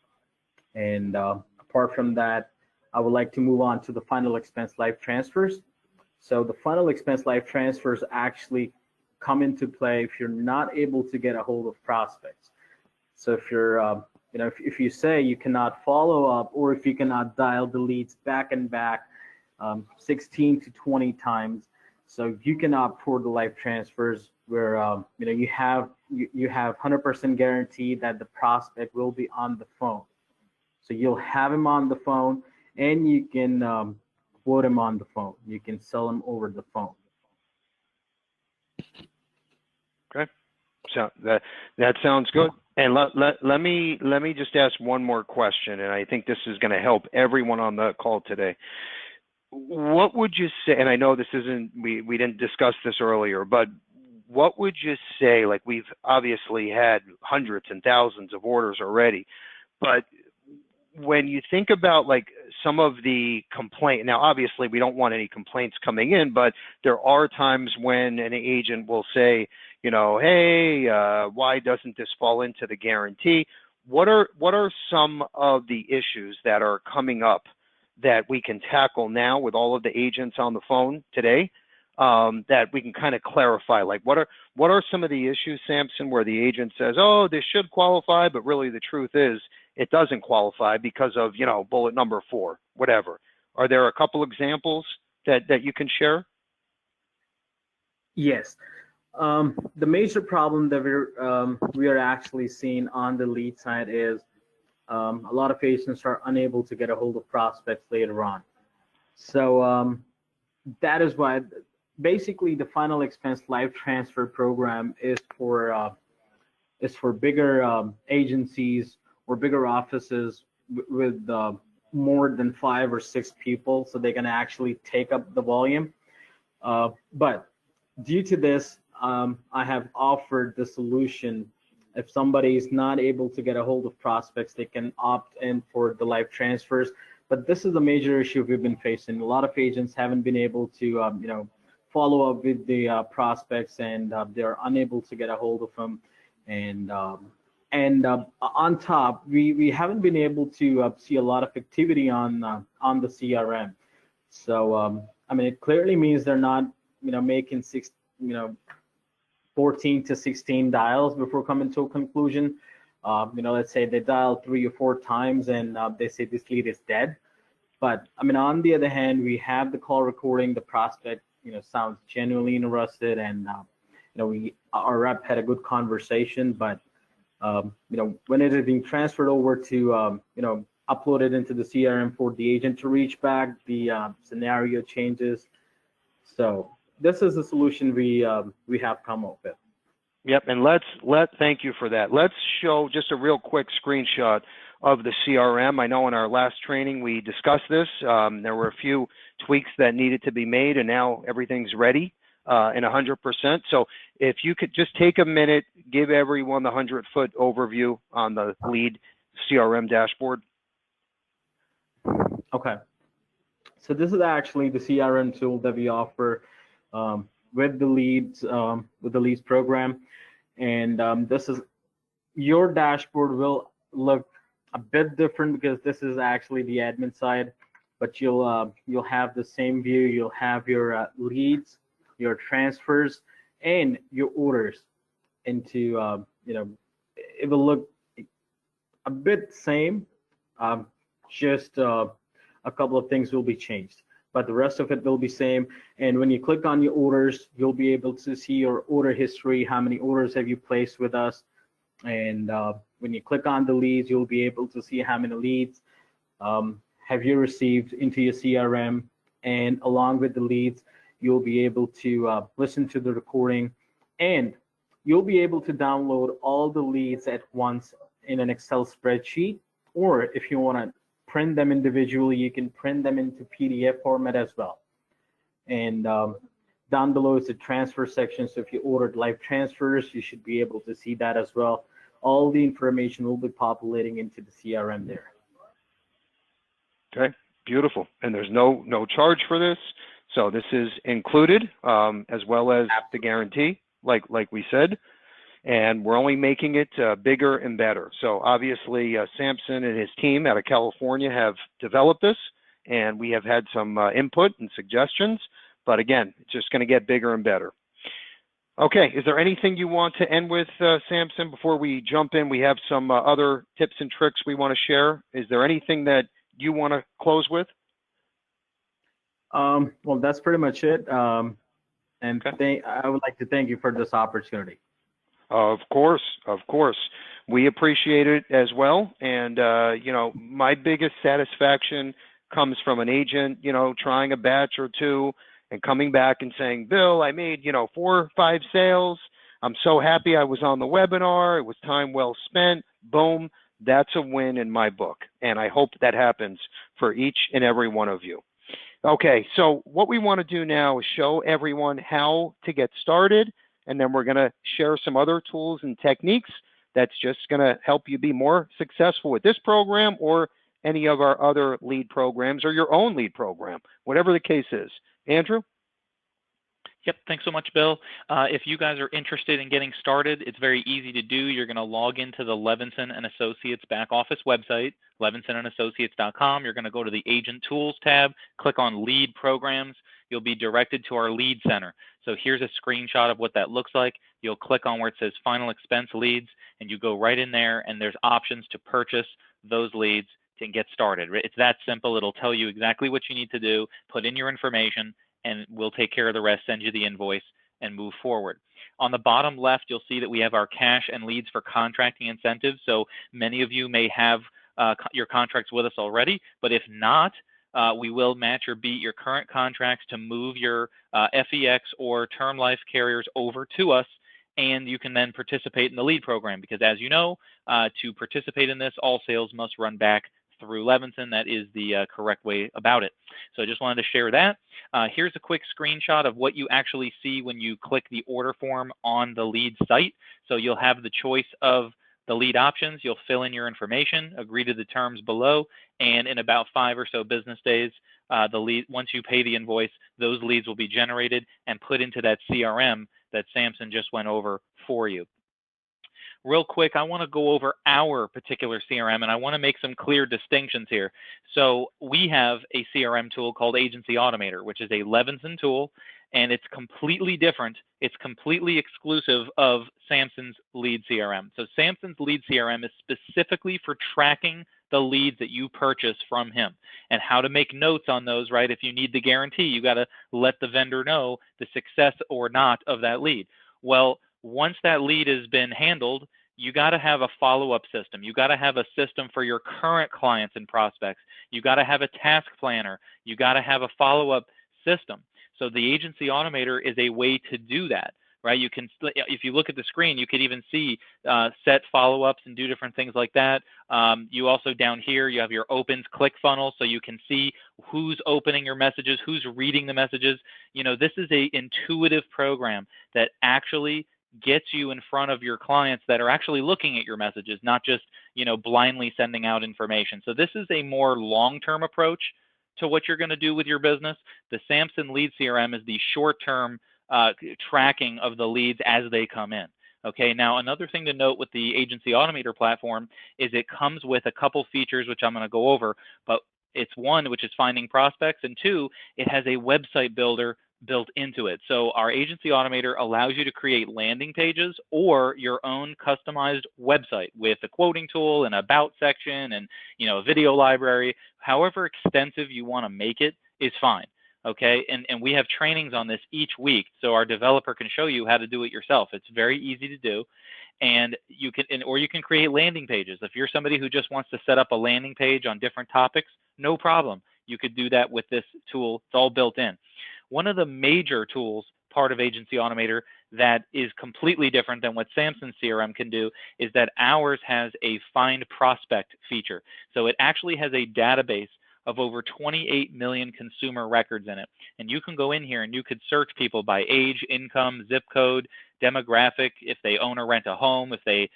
S2: And apart from that, I would like to move on to the final expense life transfers. So the final expense life transfers actually come into play if you're not able to get a hold of prospects. So if you're, if you say you cannot follow up, or if you cannot dial the leads back and back 16 to 20 times, so you can opt for the life transfers where you have 100% guarantee that the prospect will be on the phone. So you'll have him on the phone, and you can quote him on the phone. You can sell him over the phone.
S1: Okay, so that sounds good. And let me just ask one more question, and I think this is going to help everyone on the call today. What would you say? And I know this isn't, we didn't discuss this earlier, but what would you say? Like, we've obviously had hundreds and thousands of orders already, but when you think about some of the complaint, now obviously we don't want any complaints coming in, but there are times when an agent will say, hey, why doesn't this fall into the guarantee? What are some of the issues that are coming up that we can tackle now with all of the agents on the phone today, that we can kind of clarify? What are some of the issues, Samson, where the agent says, oh, this should qualify, but really the truth is it doesn't qualify because of bullet number 4, whatever. Are there a couple examples that you can share?
S2: Yes. The major problem that we are actually seeing on the lead side is a lot of agents are unable to get a hold of prospects later on. So that is why basically the final expense live transfer program is for bigger agencies or bigger offices with more than 5 or 6 people, so they can actually take up the volume. But due to this, I have offered the solution. If somebody is not able to get a hold of prospects, they can opt in for the live transfers. But this is a major issue we've been facing. A lot of agents haven't been able to, follow up with the prospects, and they're unable to get a hold of them. And on top, we haven't been able to see a lot of activity on the CRM. So I mean, it clearly means they're not making 14 to 16 dials before coming to a conclusion. Let's say they dial 3 or 4 times and they say this lead is dead. But I mean, on the other hand, we have the call recording. The prospect, sounds genuinely interested, and our rep had a good conversation. But when it is being transferred over to uploaded into the CRM for the agent to reach back, the scenario changes. So this is the solution we have come up with.
S1: Yep, and thank you for that. Let's show just a real quick screenshot of the CRM. I know in our last training we discussed this. There were a few tweaks that needed to be made, and now everything's ready in 100%. So if you could just take a minute, give everyone the 100-foot overview on the lead CRM dashboard.
S2: Okay. So this is actually the CRM tool that we offer with the leads program, and this is your dashboard will look a bit different because this is actually the admin side, but you'll have the same view. You'll have your leads, your transfers, and your orders into it will look a bit same, just a couple of things will be changed, but the rest of it will be same. And when you click on your orders, you'll be able to see your order history, how many orders have you placed with us. And when you click on the leads, you'll be able to see how many leads have you received into your CRM. And along with the leads, you'll be able to listen to the recording, and you'll be able to download all the leads at once in an Excel spreadsheet, or if you want to print them individually, you can print them into PDF format as well. And down below is the transfer section. So if you ordered live transfers, you should be able to see that as well. All the information will be populating into the CRM there.
S1: Okay, beautiful. And there's no charge for this. So this is included as well as the guarantee, like we said. And we're only making it bigger and better. So obviously, Samson and his team out of California have developed this, and we have had some input and suggestions. But again, it's just going to get bigger and better. Okay, is there anything you want to end with, Samson, before we jump in? We have some other tips and tricks we want to share. Is there anything that you want to close with?
S2: Well, that's pretty much it. And
S1: okay.
S2: I would like to thank you for this opportunity.
S1: Of course. We appreciate it as well. And, my biggest satisfaction comes from an agent, trying a batch or two and coming back and saying, Bill, I made, 4 or 5 sales. I'm so happy I was on the webinar. It was time well spent. Boom. That's a win in my book. And I hope that happens for each and every one of you. Okay, so what we want to do now is show everyone how to get started, and then we're going to share some other tools and techniques that's just going to help you be more successful with this program or any of our other lead programs or your own lead program, whatever the case is. Andrew?
S3: Yep, thanks so much, Bill. If you guys are interested in getting started, it's very easy to do. You're going to log into the Levinson and Associates back office website, levinsonandassociates.com. You're going to go to the Agent Tools tab, click on Lead Programs. You'll be directed to our Lead Center. So here's a screenshot of what that looks like. You'll click on where it says Final Expense Leads, and you go right in there, and there's options to purchase those leads to get started. It's that simple. It'll tell you exactly what you need to do, put in your information, and we'll take care of the rest, send you the invoice, and move forward. On the bottom left, you'll see that we have our cash and leads for contracting incentives. So many of you may have your contracts with us already, but if not, we will match or beat your current contracts to move your FEX or term life carriers over to us, and you can then participate in the lead program, because as you know, to participate in this, all sales must run back through Levinson. That is the correct way about it. So I just wanted to share that. Here's a quick screenshot of what you actually see when you click the order form on the lead site. So you'll have the choice of the lead options. You'll fill in your information, agree to the terms below, and in about 5 or so business days, once you pay the invoice, those leads will be generated and put into that CRM that Samson just went over for you. Real quick, I want to go over our particular CRM, and I want to make some clear distinctions here. So we have a CRM tool called Agency Automator, which is a Levinson tool, and it's completely different. It's completely exclusive of Samson's lead CRM. So Samson's lead CRM is specifically for tracking the leads that you purchase from him and how to make notes on those, right? If you need the guarantee, you got to let the vendor know the success or not of that lead. Well, once that lead has been handled, you got to have a follow-up system. You got to have a system for your current clients and prospects. You got to have a task planner. You got to have a follow-up system. So the Agency Automator is a way to do that, right? You can, if you look at the screen, you could even see set follow-ups and do different things like that. You also down here, you have your opens click funnel, so you can see who's opening your messages, who's reading the messages. You know, this is a intuitive program that actually gets you in front of your clients that are actually looking at your messages, not just, you know, blindly sending out information. So this is a more long-term approach to what you're going to do with your business. The Samson Lead CRM is the short-term tracking of the leads as they come in. Okay, now another thing to note with the Agency Automator platform is it comes with a couple features which I'm going to go over, but it's one, which is finding prospects, and two, it has a website builder built into it. So our Agency Automator allows you to create landing pages or your own customized website with a quoting tool and about section and, you know, a video library. However extensive you want to make it is fine. Okay, and we have trainings on this each week, so our developer can show you how to do it yourself. It's very easy to do, and you can, or you can create landing pages. If you're somebody who just wants to set up a landing page on different topics, no problem. You could do that with this tool. It's all built in. One of the major tools, part of Agency Automator, that is completely different than what Samson's CRM can do is that ours has a find prospect feature. So it actually has a database of over 28 million consumer records in it. And you can go in here and you could search people by age, income, zip code, demographic, if they own or rent a home, if they,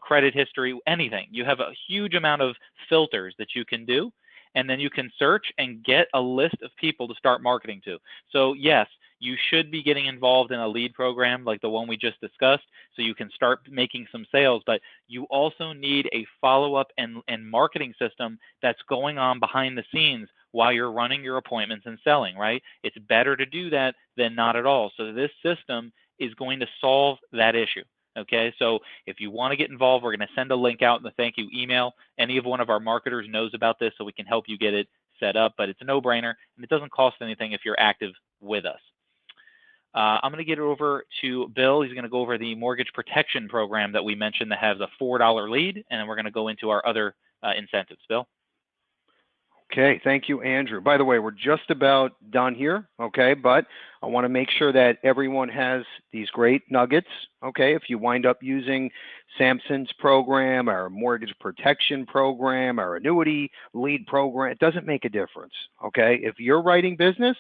S3: credit history, anything. You have a huge amount of filters that you can do. And then you can search and get a list of people to start marketing to. So yes, you should be getting involved in a lead program like the one we just discussed so you can start making some sales, but you also need a follow-up and marketing system that's going on behind the scenes while you're running your appointments and selling, right? It's better to do that than not at all. So this system is going to solve that issue. Okay, so if you want to get involved, we're going to send a link out in the thank you email. Any of one of our marketers knows about this, so we can help you get it set up, but it's a no-brainer, and it doesn't cost anything if you're active with us. I'm going to get it over to Bill. He's going to go over the mortgage protection program that we mentioned that has a $4 lead, and then we're going to go into our other incentives. Bill?
S1: Okay, thank you, Andrew. By the way, we're just about done here, okay, but I want to make sure that everyone has these great nuggets, okay? If you wind up using Samson's program, our mortgage protection program, our annuity lead program, it doesn't make a difference, okay? If you're writing business,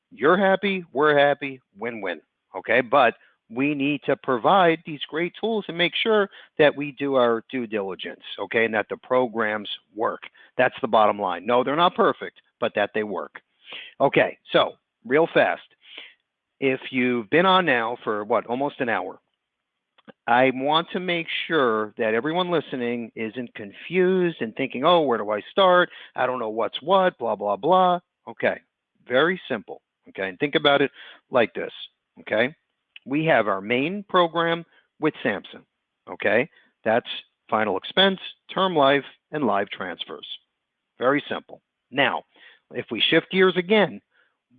S1: you're happy, we're happy, win-win, okay? But we need to provide these great tools and make sure that we do our due diligence, okay, and that the programs work. That's the bottom line. No, they're not perfect, but that they work. Okay, so real fast. If you've been on now for, almost an hour, I want to make sure that everyone listening isn't confused and thinking, oh, where do I start? I don't know what's what, blah, blah, blah. Okay, very simple, okay? And think about it like this, okay? We have our main program with Samson, okay? That's final expense, term life, and live transfers, Very simple. Now, if we shift gears again,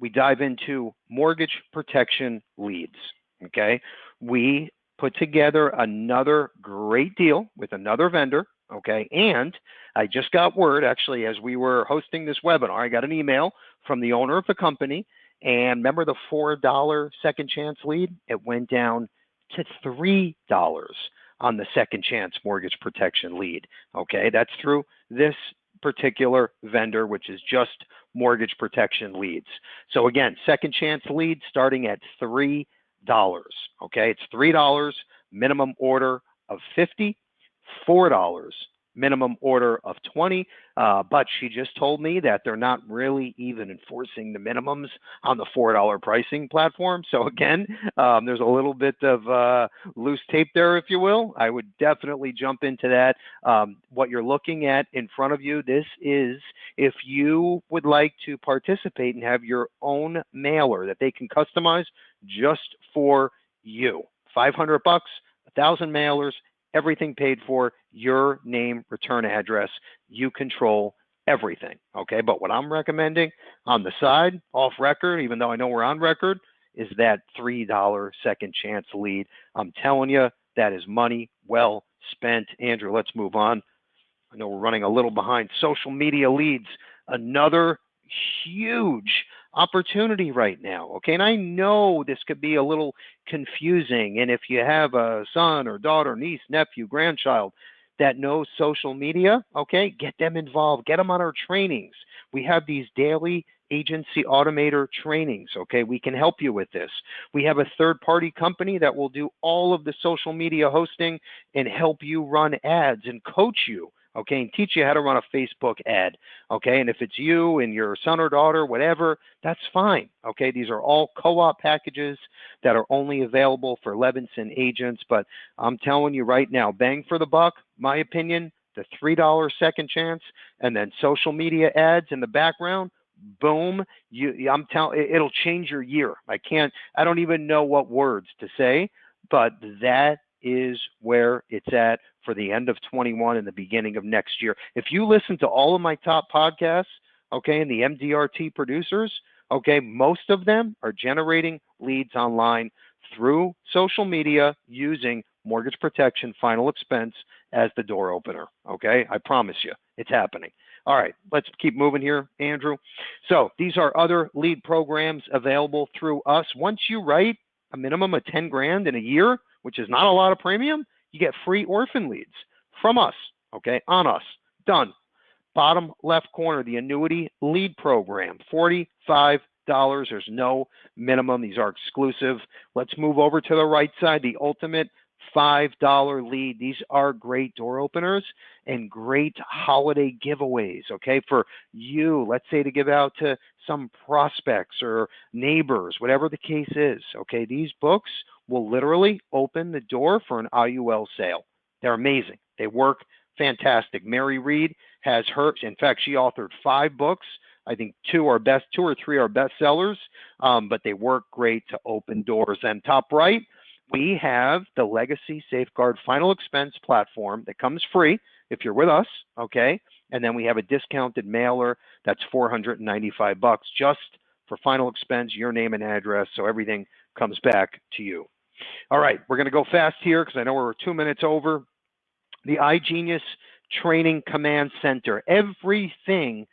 S1: we dive into mortgage protection leads. Okay. We put together another great deal with another vendor. Okay. And I just got word, actually, as we were hosting this webinar, I got an email from the owner of the company. And remember the $4 second chance lead? It went down to $3 on the second chance mortgage protection lead. Okay. That's through this particular vendor, which is just mortgage protection leads. So again, second chance lead starting at $3. Okay, it's $3 minimum order of 50, $4 minimum order of 20. But she just told me that they're not really even enforcing the minimums on the $4 pricing platform. So again, there's a little bit of loose tape there, if you will. I would definitely jump into that. What you're looking at in front of you, this is if you would like to participate and have your own mailer that they can customize just for you. $500, 1,000 mailers, everything paid for, your name, return address, you control everything, okay? But what I'm recommending on the side, off record, even though I know we're on record, is that $3 second chance lead. I'm telling you, that is money well spent. Andrew, let's move on. I know we're running a little behind. Social media leads, another huge opportunity right now, okay? And I know this could be a little confusing, and if you have a son or daughter, niece, nephew, grandchild that knows social media, okay, get them involved, get them on our trainings. We have these daily agency automator trainings, okay? We can help you with this. We have a third-party company that will do all of the social media hosting and help you run ads and coach you, okay, and teach you how to run a Facebook ad, okay? And if it's you and your son or daughter, whatever, that's fine, okay? These are all co-op packages that are only available for Levinson agents, but I'm telling you right now, bang for the buck, my opinion, the $3 second chance, and then social media ads in the background, boom, I'm telling, it'll change your year. I don't even know what words to say, but that is where it's at for the end of 21 and the beginning of next year. If you listen to all of my top podcasts, okay, and the MDRT producers, okay, most of them are generating leads online through social media using mortgage protection final expense as the door opener, okay? I promise you, it's happening. All right, let's keep moving here, Andrew. So these are other lead programs available through us. Once you write a minimum of 10 grand in a year, which is not a lot of premium, you get free orphan leads from us, okay, on us, done. Bottom left corner, the annuity lead program, $45. There's no minimum. These are exclusive. Let's move over to the right side, the ultimate $5 lead. These are great door openers and great holiday giveaways, okay, for you, let's say to give out to some prospects or neighbors, whatever the case is, okay? These books will literally open the door for an IUL sale. They're amazing. They work fantastic. Mary Reed has her, in fact, she authored 5 books. I think 2 or 3 are bestsellers, but they work great to open doors. And top right, we have the Legacy Safeguard Final Expense platform that comes free if you're with us, okay? And then we have a discounted mailer that's $495 just for final expense, your name and address, so everything comes back to you. All right, we're going to go fast here because I know we're 2 minutes over. The iGenius Training Command Center, everything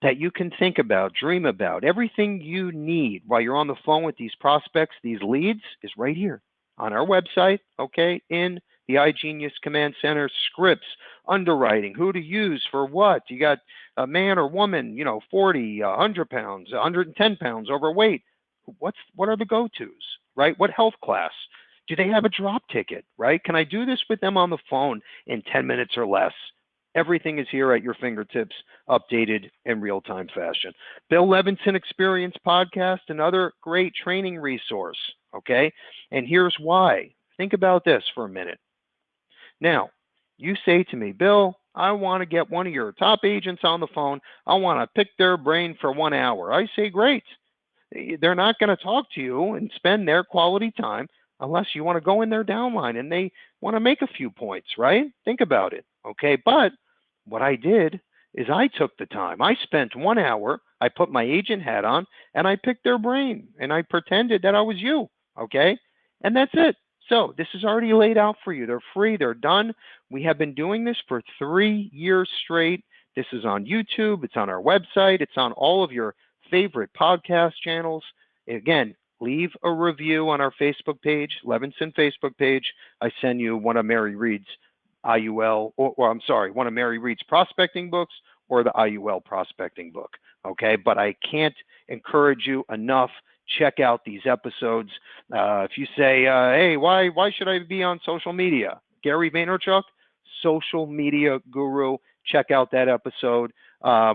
S1: that you can think about, dream about, everything you need while you're on the phone with these prospects, these leads, is right here on our website, okay, in the iGenius Command Center, scripts, underwriting, who to use for what. You got a man or woman, 40, 100 pounds, 110 pounds overweight. What are the go-tos, right? What health class? Do they have a drop ticket, right? Can I do this with them on the phone in 10 minutes or less? Everything is here at your fingertips, updated in real-time fashion. Bill Levinson Experience Podcast, another great training resource, okay? And here's why. Think about this for a minute. Now, you say to me, Bill, I want to get one of your top agents on the phone. I want to pick their brain for 1 hour. I say, great. They're not going to talk to you and spend their quality time unless you want to go in their downline and they want to make a few points, right? Think about it, okay? But what I did is I took the time. I spent 1 hour, I put my agent hat on, and I picked their brain, and I pretended that I was you, okay? And that's it. So this is already laid out for you. They're free, they're done. We have been doing this for 3 years straight. This is on YouTube, it's on our website, it's on all of your favorite podcast channels. Again, leave a review on our Facebook page, Levinson Facebook page. I send you one of Mary Reed's IUL, or I'm sorry, one of Mary Reed's prospecting books or the IUL prospecting book. Okay, but I can't encourage you enough. Check out these episodes. If you say, hey, why should I be on social media? Gary Vaynerchuk, social media guru. Check out that episode.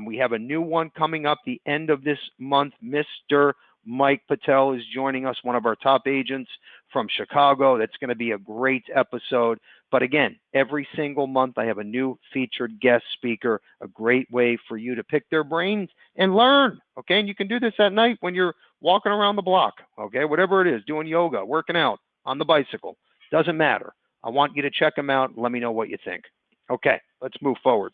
S1: We have a new one coming up the end of this month. Mr. Mike Patel is joining us, one of our top agents from Chicago. That's going to be a great episode. But again, every single month I have a new featured guest speaker, a great way for you to pick their brains and learn. Okay, and you can do this at night when you're walking around the block. Okay, whatever it is, doing yoga, working out, on the bicycle, doesn't matter. I want you to check them out and let me know what you think. Okay, let's move forward.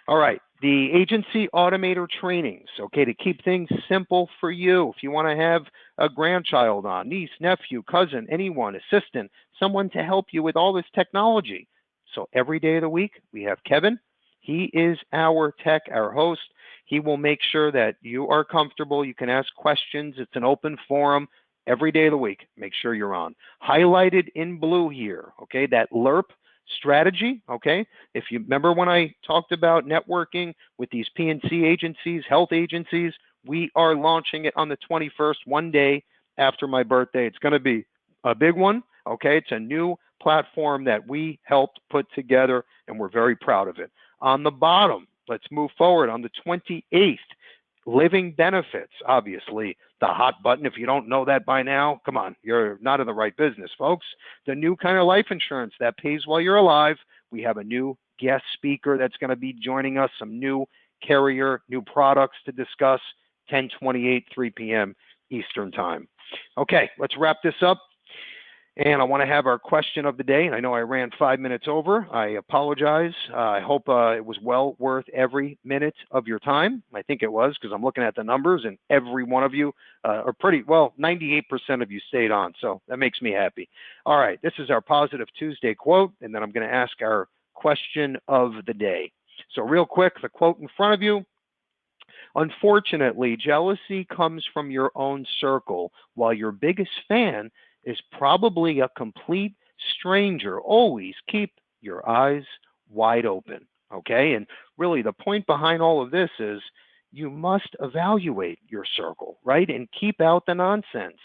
S1: All right, the agency automator trainings, okay, to keep things simple for you. If you want to have a grandchild on, niece, nephew, cousin, anyone, assistant, someone to help you with all this technology. So every day of the week, we have Kevin. He is our tech, our host. He will make sure that you are comfortable. You can ask questions. It's an open forum every day of the week. Make sure you're on. Highlighted in blue here, okay, that LERP strategy, okay? If you remember when I talked about networking with these P&C agencies, health agencies, we are launching it on the 21st, one day after my birthday. It's going to be a big one, okay? It's a new platform that we helped put together, and we're very proud of it. On the bottom, let's move forward. On the 28th, living benefits, obviously the hot button. If you don't know that by now, come on, you're not in the right business, folks. The new kind of life insurance that pays while you're alive. We have a new guest speaker that's going to be joining us, some new carrier, new products to discuss, 10/28, 3 p.m. Eastern time. Okay, let's wrap this up. And I want to have our question of the day. And I know I ran 5 minutes over. I apologize. I hope it was well worth every minute of your time. I think it was, because I'm looking at the numbers, and every one of you are pretty, well, 98% of you stayed on. So that makes me happy. All right, this is our Positive Tuesday quote, and then I'm going to ask our question of the day. So real quick, the quote in front of you. Unfortunately, jealousy comes from your own circle, while your biggest fan is probably a complete stranger. Always keep your eyes wide open, okay? And really the point behind all of this is you must evaluate your circle, right? And keep out the nonsense,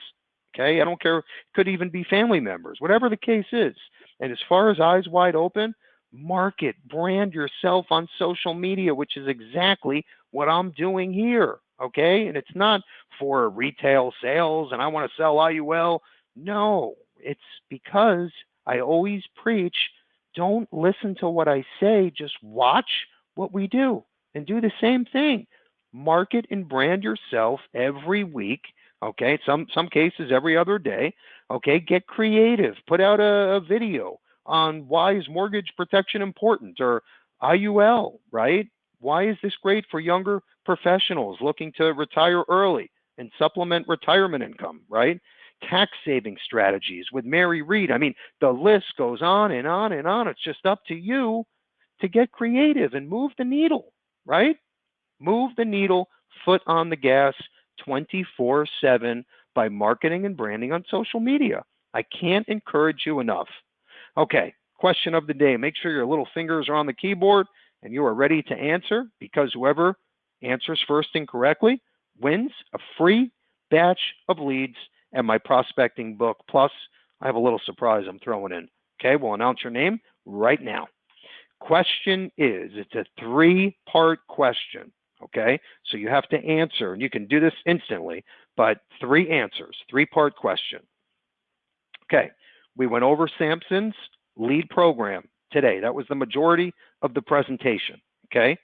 S1: okay? I don't care, it could even be family members, whatever the case is. And as far as eyes wide open, market, brand yourself on social media, which is exactly what I'm doing here, okay? And it's not for retail sales and I want to sell IUL. No, it's because I always preach, don't listen to what I say, just watch what we do and do the same thing. Market and brand yourself every week, okay? Some cases every other day, okay? Get creative. Put out a video on why is mortgage protection important, or IUL, right? Why is this great for younger professionals looking to retire early and supplement retirement income, right? Tax saving strategies with Mary Reed. I mean, the list goes on and on and on. It's just up to you to get creative and move the needle, right? Move the needle, foot on the gas 24/7 by marketing and branding on social media. I can't encourage you enough. Okay, question of the day. Make sure your little fingers are on the keyboard and you are ready to answer, because whoever answers first incorrectly wins a free batch of leads and my prospecting book. Plus, I have a little surprise I'm throwing in. Okay, we'll announce your name right now. Question is, it's a 3-part question. Okay, so you have to answer, and you can do this instantly, but 3 answers, 3-part question. Okay, we went over Sampson's lead program today. That was the majority of the presentation. Okay,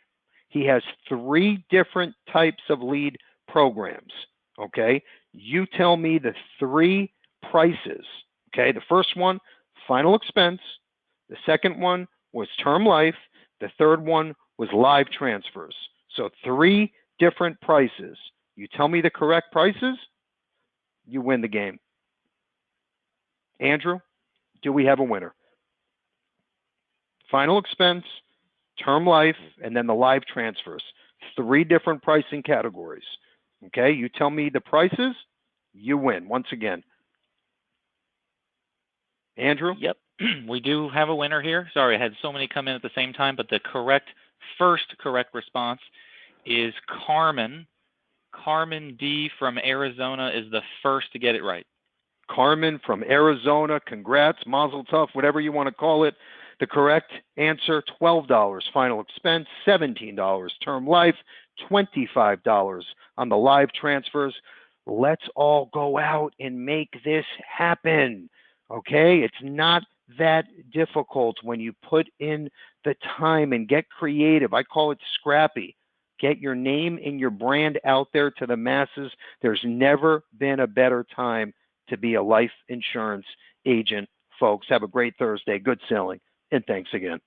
S1: he has 3 different types of lead programs. Okay, you tell me the 3 prices. Okay, the first one, final expense. The second one was term life. The third one was live transfers. So 3 different prices. You tell me the correct prices, you win the game. Andrew, do we have a winner? Final expense, term life, and then the live transfers. 3 different pricing categories. Okay, you tell me the prices, you win once again. Andrew?
S3: Yep, we do have a winner here. Sorry, I had so many come in at the same time, but the first correct response is Carmen. Carmen D from Arizona is the first to get it right.
S1: Carmen from Arizona, congrats, mazel tov, whatever you want to call it. The correct answer, $12 final expense, $17 term life, $25 on the live transfers. Let's all go out and make this happen, okay? It's not that difficult when you put in the time and get creative. I call it scrappy. Get your name and your brand out there to the masses. There's never been a better time to be a life insurance agent, folks. Have a great Thursday. Good selling. And thanks again.